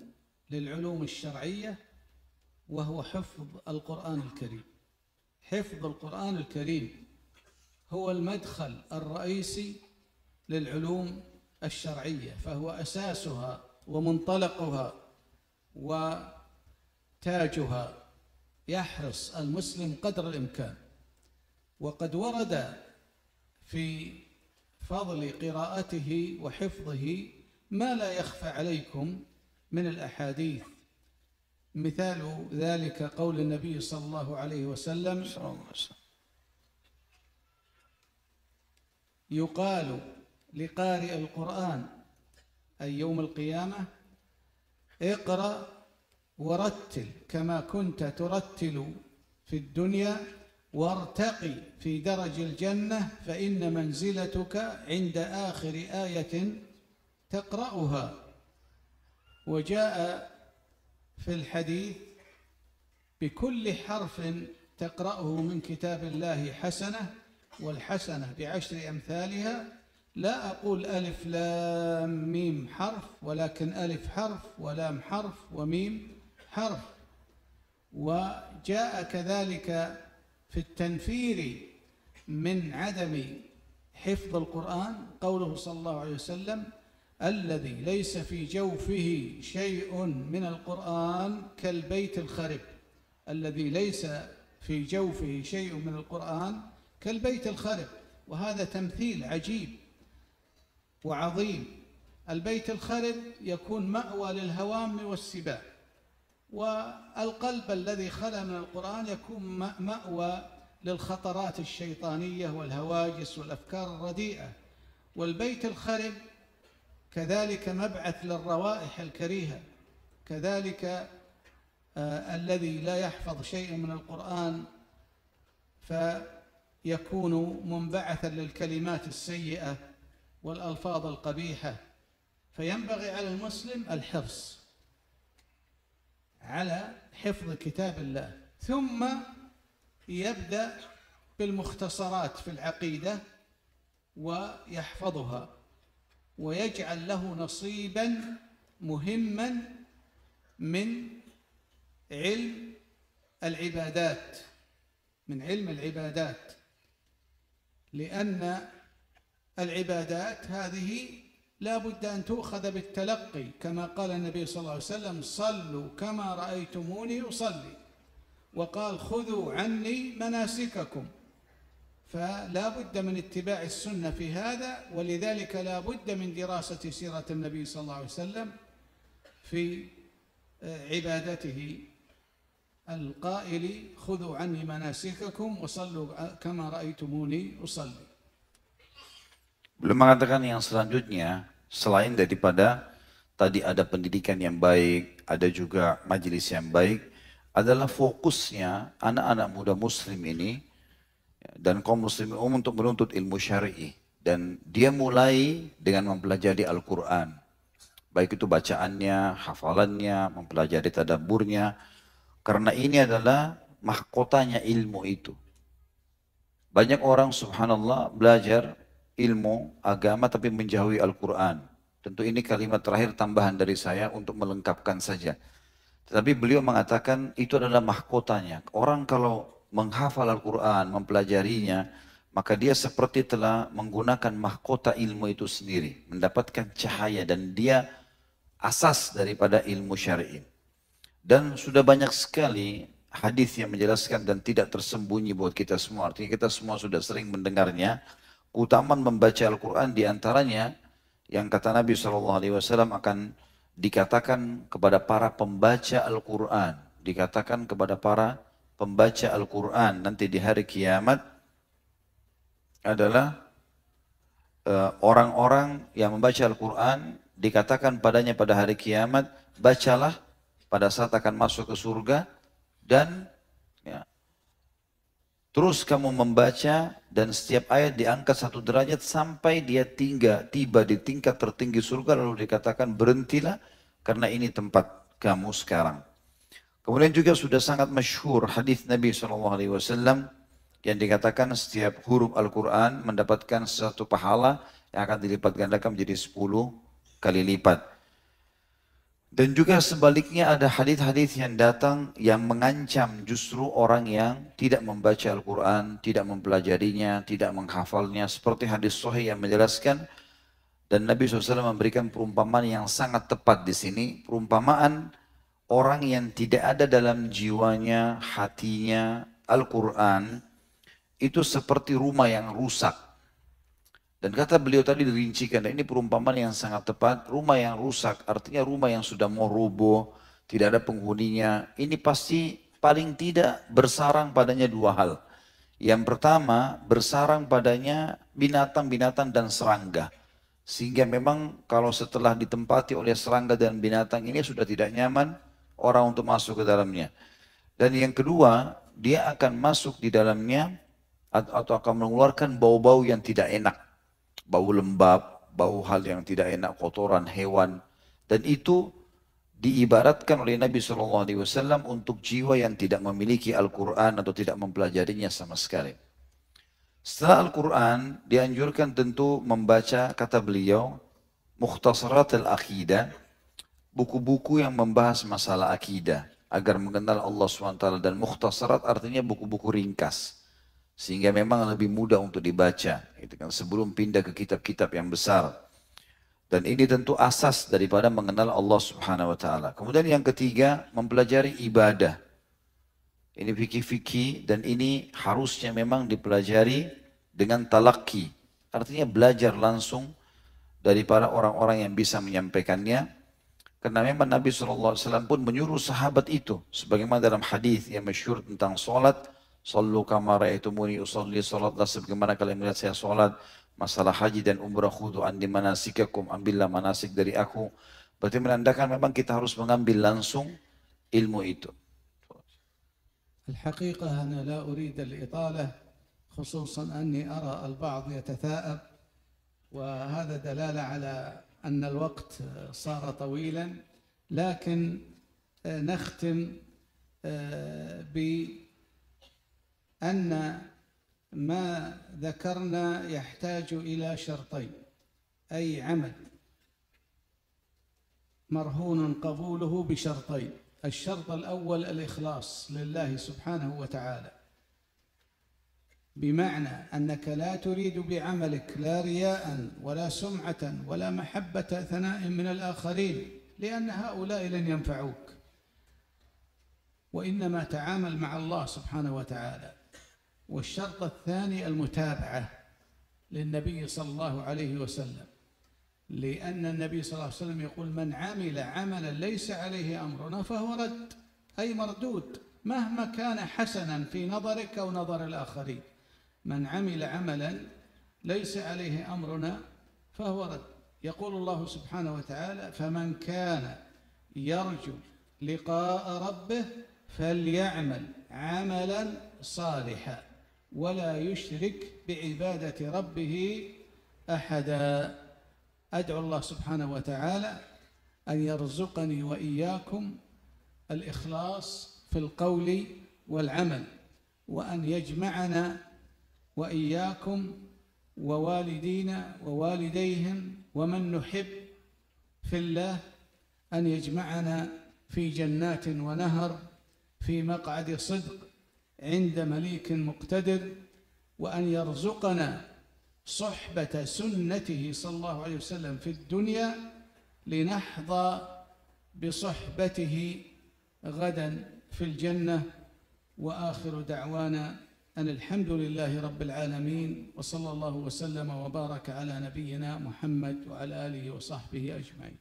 للعلوم الشرعية، وهو حفظ القرآن الكريم. حفظ القرآن الكريم هو المدخل الرئيسي للعلوم الشرعية، فهو أساسها ومنطلقها وتاجها. يحرص المسلم قدر الإمكان. وقد ورد في فضل قراءته وحفظه ما لا يخفى عليكم من الأحاديث. مثال ذلك قول النبي صلى الله عليه وسلم: يقال لقارئ القرآن أي يوم القيامة: اقرأ ورتل كما كنت ترتل في الدنيا، وارتقي في درج الجنة، فإن منزلتك عند آخر آية تقرأها. وجاء في الحديث: بكل حرف تقرأه من كتاب الله حسنة، والحسنة بعشر أمثالها. لا أقول ألف لام ميم حرف، ولكن ألف حرف ولام حرف وميم حرف. وجاء كذلك في التنفير من عدم حفظ القرآن قوله صلى الله عليه وسلم: الذي ليس في جوفه شيء من القرآن كالبيت الخرب. الذي ليس في جوفه شيء من القرآن كالبيت الخرب. وهذا تمثيل عجيب وعظيم. البيت الخرب يكون مأوى للهوام والسباع، والقلب الذي خلا من القرآن يكون مأوى للخطرات الشيطانية والهواجس والأفكار الرديئة. والبيت الخرب كذلك مبعث للروائح الكريهة. كذلك الذي لا يحفظ شيء من القرآن فيكون منبعثا للكلمات السيئة والألفاظ القبيحة. فينبغي على المسلم الحرص على حفظ كتاب الله، ثم يبدأ بالمختصرات في العقيدة ويحفظها، ويجعل له نصيبا مهما من علم العبادات، من علم العبادات، لأن العبادات هذه لا بد أن تؤخذ بالتلقي، كما قال النبي صلى الله عليه وسلم: صلوا كما رأيتموني أصلي، وقال: خذوا عني مناسككم. فلا بد من اتباع السنة في هذا، ولذلك لا بد من دراسة سيرة النبي صلى الله عليه وسلم في عبادته، القائل: خذوا عني مناسككم وصلوا كما رأيتموني أصلي. Belum mengatakan yang selanjutnya, selain daripada tadi ada pendidikan yang baik, ada juga majelis yang baik, adalah fokusnya anak-anak muda muslim ini dan kaum muslimin umum untuk menuntut ilmu syar'i. Dan dia mulai dengan mempelajari Al-Quran. Baik itu bacaannya, hafalannya, mempelajari tadabburnya. Karena ini adalah mahkotanya ilmu itu. Banyak orang subhanallah belajar ilmu agama tapi menjauhi Al-Quran. Tentu ini kalimat terakhir tambahan dari saya untuk melengkapkan saja. Tetapi beliau mengatakan itu adalah mahkotanya. Orang kalau menghafal Al-Quran, mempelajarinya, maka dia seperti telah menggunakan mahkota ilmu itu sendiri. Mendapatkan cahaya dan dia asas daripada ilmu syar'i. Dan sudah banyak sekali hadis yang menjelaskan dan tidak tersembunyi buat kita semua. Artinya kita semua sudah sering mendengarnya. Keutamaan membaca Al-Quran diantaranya yang kata Nabi SAW akan dikatakan kepada para pembaca Al-Quran. Dikatakan kepada para pembaca Al-Quran nanti di hari kiamat adalah orang-orang yang membaca Al-Quran, dikatakan padanya pada hari kiamat, bacalah pada saat akan masuk ke surga dan ya, terus kamu membaca dan setiap ayat diangkat 1 derajat sampai dia tiba di tingkat tertinggi surga, lalu dikatakan berhentilah karena ini tempat kamu sekarang. Kemudian juga sudah sangat masyhur hadis Nabi SAW yang dikatakan setiap huruf Al-Quran mendapatkan satu pahala yang akan dilipat gandakan menjadi 10 kali lipat. Dan juga sebaliknya ada hadis-hadis yang datang yang mengancam justru orang yang tidak membaca Al-Quran, tidak mempelajarinya, tidak menghafalnya. Seperti hadis sahih yang menjelaskan, dan Nabi SAW memberikan perumpamaan yang sangat tepat di sini. Perumpamaan orang yang tidak ada dalam jiwanya, hatinya Al-Quran, itu seperti rumah yang rusak. Dan kata beliau tadi dirincikan, dan ini perumpamaan yang sangat tepat, rumah yang rusak artinya rumah yang sudah mau roboh, tidak ada penghuninya. Ini pasti paling tidak bersarang padanya dua hal. Yang pertama, bersarang padanya binatang-binatang dan serangga. Sehingga memang kalau setelah ditempati oleh serangga dan binatang ini sudah tidak nyaman orang untuk masuk ke dalamnya. Dan yang kedua, dia akan masuk di dalamnya atau akan mengeluarkan bau-bau yang tidak enak. Bau lembab, bau hal yang tidak enak, kotoran hewan. Dan itu diibaratkan oleh Nabi SAW untuk jiwa yang tidak memiliki Al-Quran atau tidak mempelajarinya sama sekali. Setelah Al-Quran dianjurkan tentu membaca, kata beliau, Mukhtasarat al-Aqidah, buku-buku yang membahas masalah akidah agar mengenal Allah SWT. Dan mukhtasarat artinya buku-buku ringkas. Sehingga memang lebih mudah untuk dibaca, gitu kan, sebelum pindah ke kitab-kitab yang besar. Dan ini tentu asas daripada mengenal Allah Subhanahu wa taala. Kemudian yang ketiga, mempelajari ibadah. Ini fikih-fikih dan ini harusnya memang dipelajari dengan talaqi. Artinya belajar langsung dari para orang-orang yang bisa menyampaikannya. Karena memang Nabi SAW pun menyuruh sahabat itu. Sebagaimana dalam hadis yang masyhur tentang salat, Sallu kama ra'aitumuni usalli, salatlah sebagaimana kalian melihat saya salat. Masalah haji dan umrah, khudu andi manasikakum, ambillah manasik dari aku. Berarti menandakan memang kita harus mengambil langsung ilmu itu. الحقيقة أنا لا أريد الإطالة، خصوصا أني أرى البعض يتثاءب، وهذا دلالة على أن الوقت صار طويلا. لكن نختم بأن ما ذكرنا يحتاج إلى شرطين، أي عمل مرهون قبوله بشرطين. الشرط الأول الإخلاص لله سبحانه وتعالى، بمعنى أنك لا تريد بعملك لا رياء ولا سمعة ولا محبة ثناء من الآخرين، لأن هؤلاء لن ينفعوك، وإنما تعامل مع الله سبحانه وتعالى. والشرط الثاني المتابعة للنبي صلى الله عليه وسلم، لأن النبي صلى الله عليه وسلم يقول: من عمل عملا ليس عليه أمرنا فهو رد، أي مردود، مهما كان حسنا في نظرك أو نظر الآخرين. من عمل عملا ليس عليه أمرنا فهو رد. يقول الله سبحانه وتعالى: فمن كان يرجو لقاء ربه فليعمل عملا صالحا ولا يشرك بعبادة ربه أحدا. أدعو الله سبحانه وتعالى أن يرزقني وإياكم الإخلاص في القول والعمل، وأن يجمعنا وإياكم ووالدينا ووالديهم ومن نحب في الله، أن يجمعنا في جنات ونهر في مقعد صدق عند مليك مقتدر، وأن يرزقنا صحبة سنته صلى الله عليه وسلم في الدنيا لنحظى بصحبته غدا في الجنة. وآخر دعوانا أن الحمد لله رب العالمين، وصلى الله وسلم وبارك على نبينا محمد وعلى آله وصحبه أجمعين.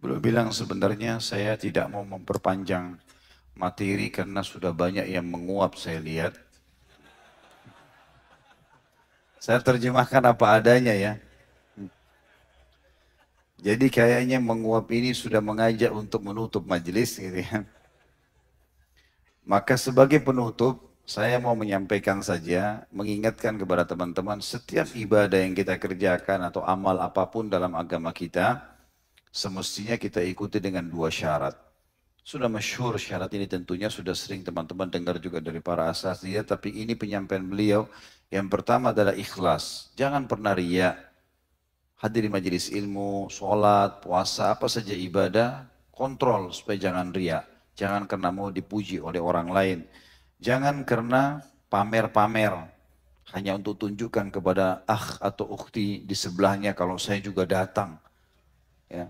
Beliau bilang sebenarnya saya tidak mau memperpanjang materi karena sudah banyak yang menguap saya lihat. Saya terjemahkan apa adanya ya. Jadi kayaknya menguap ini sudah mengajak untuk menutup majelis gitu ya. Maka sebagai penutup, saya mau menyampaikan saja, mengingatkan kepada teman-teman, setiap ibadah yang kita kerjakan atau amal apapun dalam agama kita, semestinya kita ikuti dengan dua syarat. Sudah masyhur syarat ini, tentunya sudah sering teman-teman dengar juga dari para asatidz, tapi ini penyampaian beliau. Yang pertama adalah ikhlas. Jangan pernah riya. hadiri majelis ilmu, sholat, puasa, apa saja ibadah, kontrol supaya jangan riya. Jangan karena mau dipuji oleh orang lain. Jangan karena pamer-pamer. Hanya untuk tunjukkan kepada atau ukhti di sebelahnya kalau saya juga datang. Ya.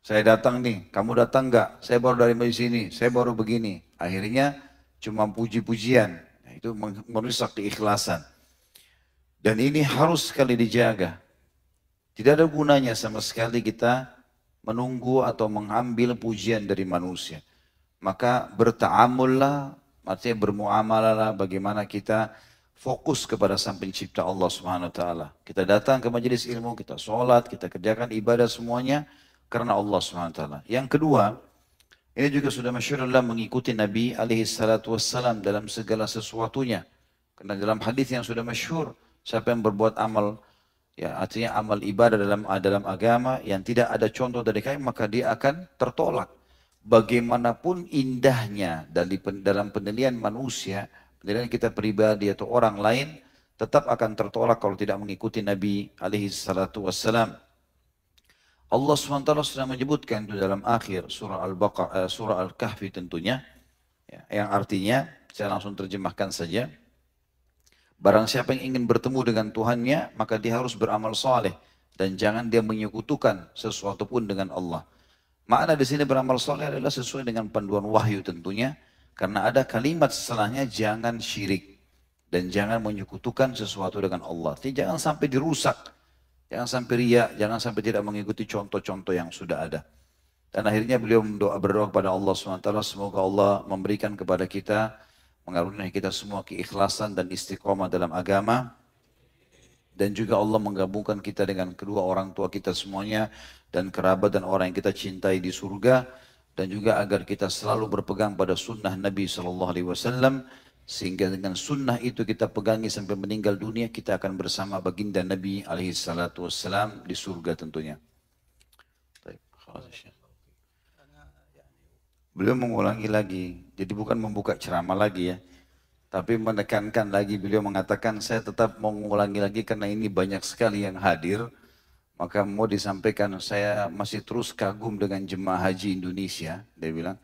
Saya datang nih, kamu datang enggak? Saya baru dari sini, saya baru begini. Akhirnya cuma puji-pujian. Nah, itu merusak keikhlasan. Dan ini harus sekali dijaga. Tidak ada gunanya sama sekali kita menunggu atau mengambil pujian dari manusia. Maka berta'amullah, artinya bermuamalah bagaimana kita fokus kepada Sang Pencipta Allah Subhanahu wa taala. Kita datang ke majelis ilmu, kita sholat, kita kerjakan ibadah semuanya karena Allah Subhanahu wa taala. Yang kedua, ini juga sudah masyhur adalah mengikuti Nabi alaihi salatu wassalam dalam segala sesuatunya. Karena dalam hadis yang sudah masyhur, siapa yang berbuat amal, ya artinya amal ibadah dalam agama yang tidak ada contoh dari kami, maka dia akan tertolak. Bagaimanapun indahnya dalam penilaian manusia, penilaian kita pribadi atau orang lain, tetap akan tertolak kalau tidak mengikuti Nabi alaihi salatu wassalam. Allah SWT sudah menyebutkan itu dalam akhir surah Al-Baqarah, surah Al-Kahfi tentunya, ya, yang artinya, saya langsung terjemahkan saja, barang siapa yang ingin bertemu dengan Tuhannya, maka dia harus beramal saleh dan jangan dia menyekutukan sesuatu pun dengan Allah. Makna di sini beramal saleh adalah sesuai dengan panduan wahyu tentunya, karena ada kalimat setelahnya jangan syirik dan jangan menyekutukan sesuatu dengan Allah. Jadi jangan sampai dirusak. Jangan sampai riya, jangan sampai tidak mengikuti contoh-contoh yang sudah ada. Dan akhirnya beliau berdoa kepada Allah SWT, semoga Allah memberikan kepada kita, mengaruniai kita semua keikhlasan dan istiqomah dalam agama. Dan juga Allah menggabungkan kita dengan kedua orang tua kita semuanya, dan kerabat dan orang yang kita cintai di surga. Dan juga agar kita selalu berpegang pada sunnah Nabi SAW, sehingga dengan sunnah itu kita pegangi sampai meninggal dunia, kita akan bersama baginda Nabi SAW di surga tentunya. Beliau mengulangi lagi, jadi bukan membuka ceramah lagi ya, tapi menekankan lagi. Beliau mengatakan saya tetap mau mengulangi lagi karena ini banyak sekali yang hadir, maka mau disampaikan saya masih terus kagum dengan jemaah haji Indonesia, dia bilang,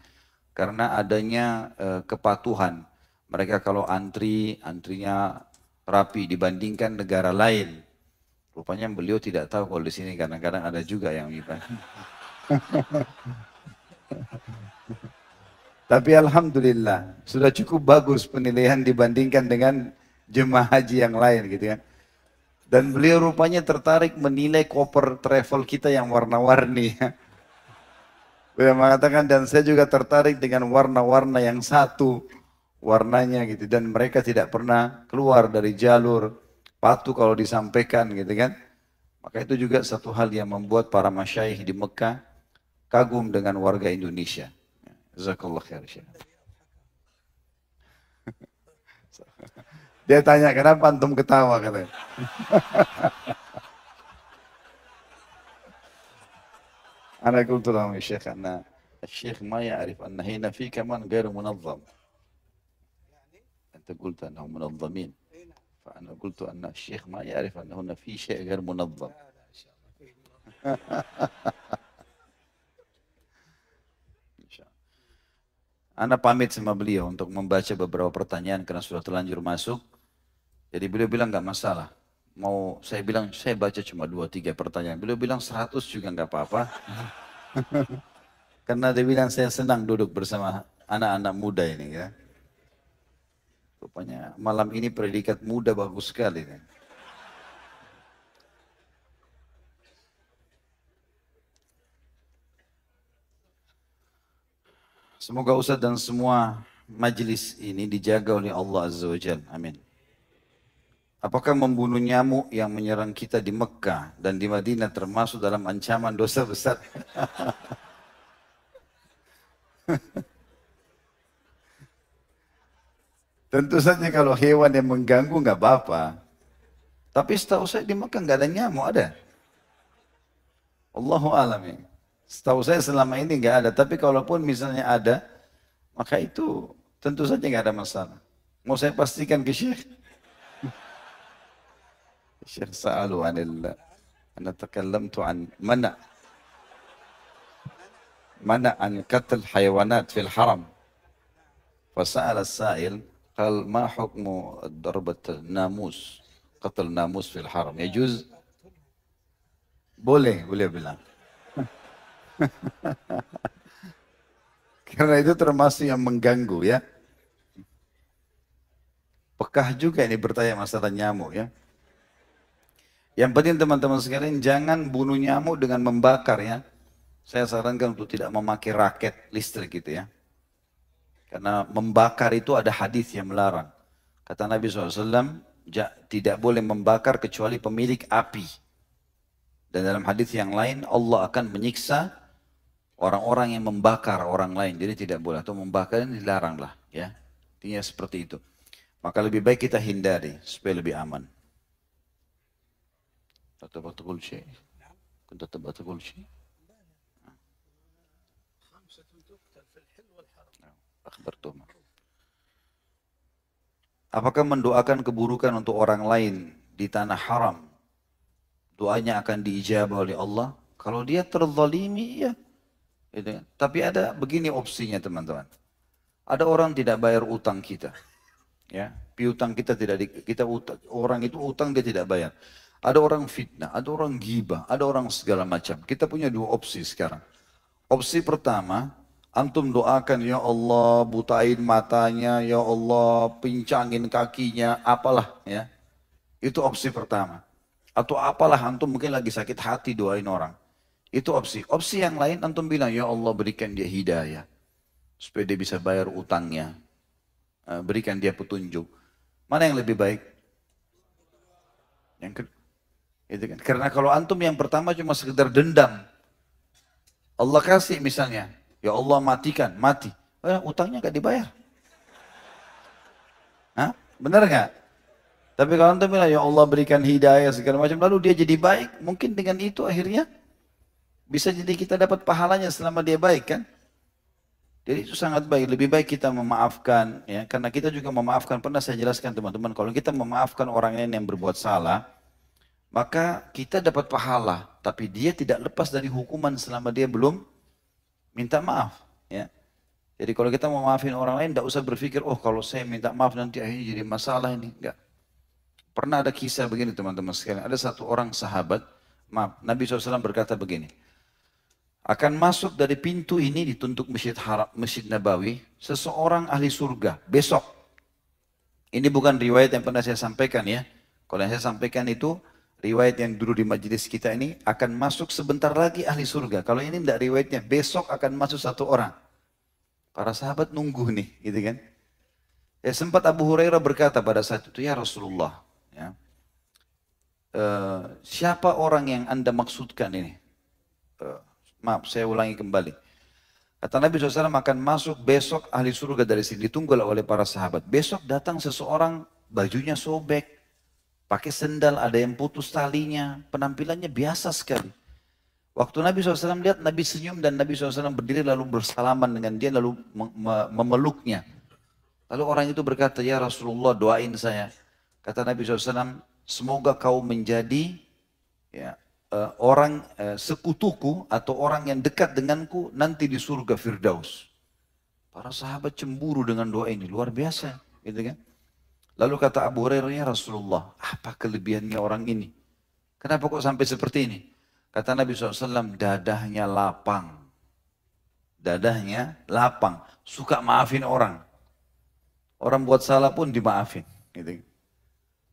karena adanya kepatuhan. Mereka kalau antrinya rapi dibandingkan negara lain. Rupanya beliau tidak tahu kalau di sini kadang-kadang ada juga yang ibadah. Tapi alhamdulillah sudah cukup bagus penilaian dibandingkan dengan jemaah haji yang lain gitu kan. Dan beliau rupanya tertarik menilai koper travel kita yang warna-warni. Beliau mengatakan dan saya juga tertarik dengan warna-warna yang satu warnanya gitu, dan mereka tidak pernah keluar dari jalur patuh kalau disampaikan gitu kan. Maka itu juga satu hal yang membuat para masyayikh di Mekah kagum dengan warga Indonesia. Jazakallah khair. Dia tanya kenapa antum ketawa katanya. Ana qultu lahum ya Syekh, anna الشيخ ما يعرف أن هنا في كمان غير منظم. أنت قلت أنهم منظمين، فأنا قلت أن الشيخ ما يعرف أن هنا في شيء غير منظم. Ana pamit sama beliau untuk membaca beberapa pertanyaan karena sudah terlanjur masuk. Jadi beliau bilang nggak masalah. Mau saya bilang saya baca cuma 2-3 pertanyaan. Beliau bilang 100 juga nggak apa-apa. Karena dia bilang saya senang duduk bersama anak-anak muda ini ya. Rupanya malam ini predikat muda bagus sekali. Semoga Ustaz dan semua majelis ini dijaga oleh Allah Azza wa Jalla. Amin. Apakah membunuh nyamuk yang menyerang kita di Mekah dan di Madinah termasuk dalam ancaman dosa besar? Tentu saja kalau hewan yang mengganggu nggak apa-apa. Tapi setahu saya di Mekah nggak ada nyamuk, ada? Allahu a'lam ya. Setahu saya selama ini nggak ada. Tapi kalaupun misalnya ada, maka itu tentu saja nggak ada masalah. Mau saya pastikan ke Syekh? Syekh sa'alu anillah. Ana takallamtu an mana an qatl hayawanat fil haram. Fasa'ala as-sa'il qal ma hukmu darbat namus, qatl namus fil haram. Yajuz? Boleh bilang. Karena itu termasuk yang mengganggu ya. Pekah juga ini bertanya masalah nyamuk ya. Yang penting teman-teman sekalian jangan bunuh nyamuk dengan membakar ya. Saya sarankan untuk tidak memakai raket listrik gitu ya. Karena membakar itu ada hadis yang melarang. Kata Nabi SAW, tidak boleh membakar kecuali pemilik api. Dan dalam hadis yang lain, Allah akan menyiksa orang-orang yang membakar orang lain. Jadi tidak boleh. Atau membakar ini dilarang lah. Ya. Intinya seperti itu. Maka lebih baik kita hindari supaya lebih aman. Tetap تقول شيء كنت تبغى تقول شيء أخبرتهم. Apakah mendoakan keburukan untuk orang lain di tanah haram doanya akan diijabah oleh Allah? Kalau dia terzalimi ya. Tapi ada begini opsinya teman-teman. Ada orang tidak bayar utang kita. Ya, piutang kita orang itu utang dia tidak bayar. Ada orang fitnah, ada orang ghibah, ada orang segala macam. Kita punya dua opsi sekarang. Opsi pertama, antum doakan, ya Allah butain matanya, ya Allah pincangin kakinya, apalah ya. Itu opsi pertama. Atau apalah antum mungkin lagi sakit hati doain orang. Itu opsi. Opsi yang lain antum bilang, ya Allah berikan dia hidayah. Supaya dia bisa bayar utangnya. Berikan dia petunjuk. Mana yang lebih baik? Yang kedua. Gitu kan? Karena kalau antum yang pertama cuma sekedar dendam. Allah kasih misalnya. Ya Allah matikan, mati. Utangnya gak dibayar. Hah? Benar gak? Tapi kalau antum bilang, ya Allah berikan hidayah segala macam. Lalu dia jadi baik. Mungkin dengan itu akhirnya bisa jadi kita dapat pahalanya selama dia baik kan. Jadi itu sangat baik. Lebih baik kita memaafkan. Ya, karena kita juga memaafkan. Pernah saya jelaskan teman-teman. Kalau kita memaafkan orang lain yang berbuat salah. Maka kita dapat pahala, tapi dia tidak lepas dari hukuman selama dia belum minta maaf. Ya. Jadi kalau kita mau maafin orang lain, tidak usah berpikir, oh kalau saya minta maaf nanti akhirnya jadi masalah ini. Enggak. Pernah ada kisah begini teman-teman sekalian. Ada satu orang sahabat, maaf, Nabi SAW berkata begini, akan masuk dari pintu ini dituntut Masjid Nabawi, seseorang ahli surga, besok. Ini bukan riwayat yang pernah saya sampaikan ya. Kalau yang saya sampaikan itu, riwayat yang dulu di majelis kita ini akan masuk sebentar lagi ahli surga. Kalau ini tidak riwayatnya, besok akan masuk satu orang. Para sahabat nunggu nih, gitu kan. Ya sempat Abu Hurairah berkata pada saat itu, ya Rasulullah, ya, siapa orang yang anda maksudkan ini? Maaf, saya ulangi kembali. Kata Nabi SAW akan masuk besok ahli surga dari sini. Ditunggulah oleh para sahabat. Besok datang seseorang, bajunya sobek, pakai sendal, ada yang putus talinya, penampilannya biasa sekali. Waktu Nabi SAW lihat, Nabi senyum dan Nabi SAW berdiri lalu bersalaman dengan dia, lalu memeluknya. Lalu orang itu berkata, ya Rasulullah doain saya. Kata Nabi SAW, semoga kau menjadi ya, orang sekutuku atau orang yang dekat denganku nanti di surga Firdaus. Para sahabat cemburu dengan doa ini, luar biasa. Gitu kan? Lalu kata Abu Hurairah, ya Rasulullah, apa kelebihannya orang ini? Kenapa kok sampai seperti ini? Kata Nabi SAW, dadahnya lapang. Dadahnya lapang. Suka maafin orang. Orang buat salah pun dimaafin. Gitu.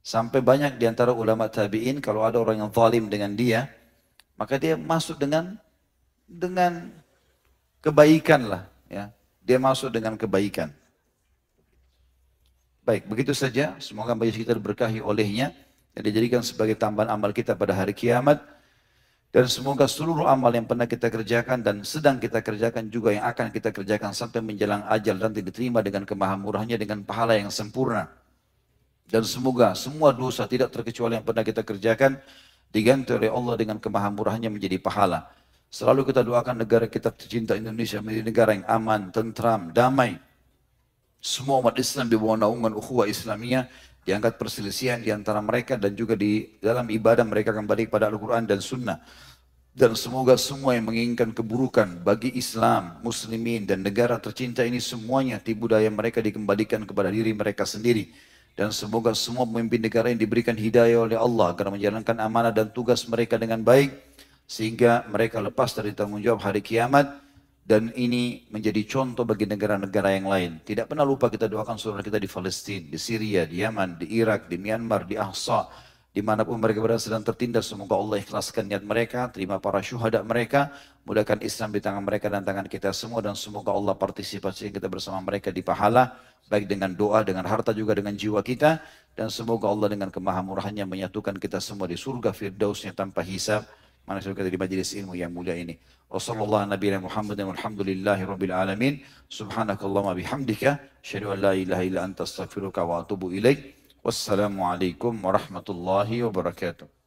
Sampai banyak diantara ulama tabi'in, kalau ada orang yang zalim dengan dia, maka dia masuk dengan kebaikan lah. Ya. Dia masuk dengan kebaikan. Baik, begitu saja. Semoga majelis kita diberkahi olehnya dan dijadikan sebagai tambahan amal kita pada hari kiamat. Dan semoga seluruh amal yang pernah kita kerjakan dan sedang kita kerjakan juga yang akan kita kerjakan sampai menjelang ajal nanti diterima dengan kemahamurahnya dengan pahala yang sempurna. Dan semoga semua dosa tidak terkecuali yang pernah kita kerjakan diganti oleh Allah dengan kemahamurahnya menjadi pahala. Selalu kita doakan negara kita tercinta Indonesia menjadi negara yang aman, tentram, damai. Semua umat Islam di bawah naungan ukhuwah Islamiyah diangkat perselisihan di antara mereka dan juga di dalam ibadah mereka kembali kepada Al-Quran dan Sunnah. Dan semoga semua yang menginginkan keburukan bagi Islam, muslimin dan negara tercinta ini semuanya tipu daya mereka dikembalikan kepada diri mereka sendiri. Dan semoga semua pemimpin negara ini diberikan hidayah oleh Allah agar menjalankan amanah dan tugas mereka dengan baik. Sehingga mereka lepas dari tanggung jawab hari kiamat. Dan ini menjadi contoh bagi negara-negara yang lain. Tidak pernah lupa kita doakan saudara kita di Palestina, di Syria, di Yaman, di Irak, di Myanmar, di Ahsa. Dimanapun mereka berada sedang tertindas, semoga Allah ikhlaskan niat mereka, terima para syuhada mereka, mudahkan Islam di tangan mereka dan tangan kita semua, dan semoga Allah partisipasi kita bersama mereka di pahala, baik dengan doa, dengan harta juga dengan jiwa kita, dan semoga Allah dengan kemahamurahannya menyatukan kita semua di surga firdausnya tanpa hisab, mana kita di majelis ilmu yang mulia ini. Wassalamualaikum warahmatullahi wabarakatuh. Alhamdulillahi rabbil alamin. Subhanakallahumma bihamdika, asyhadu an la ilaha illa anta astaghfiruka wa atubu ilaik. Wassalamualaikum warahmatullahi wabarakatuh.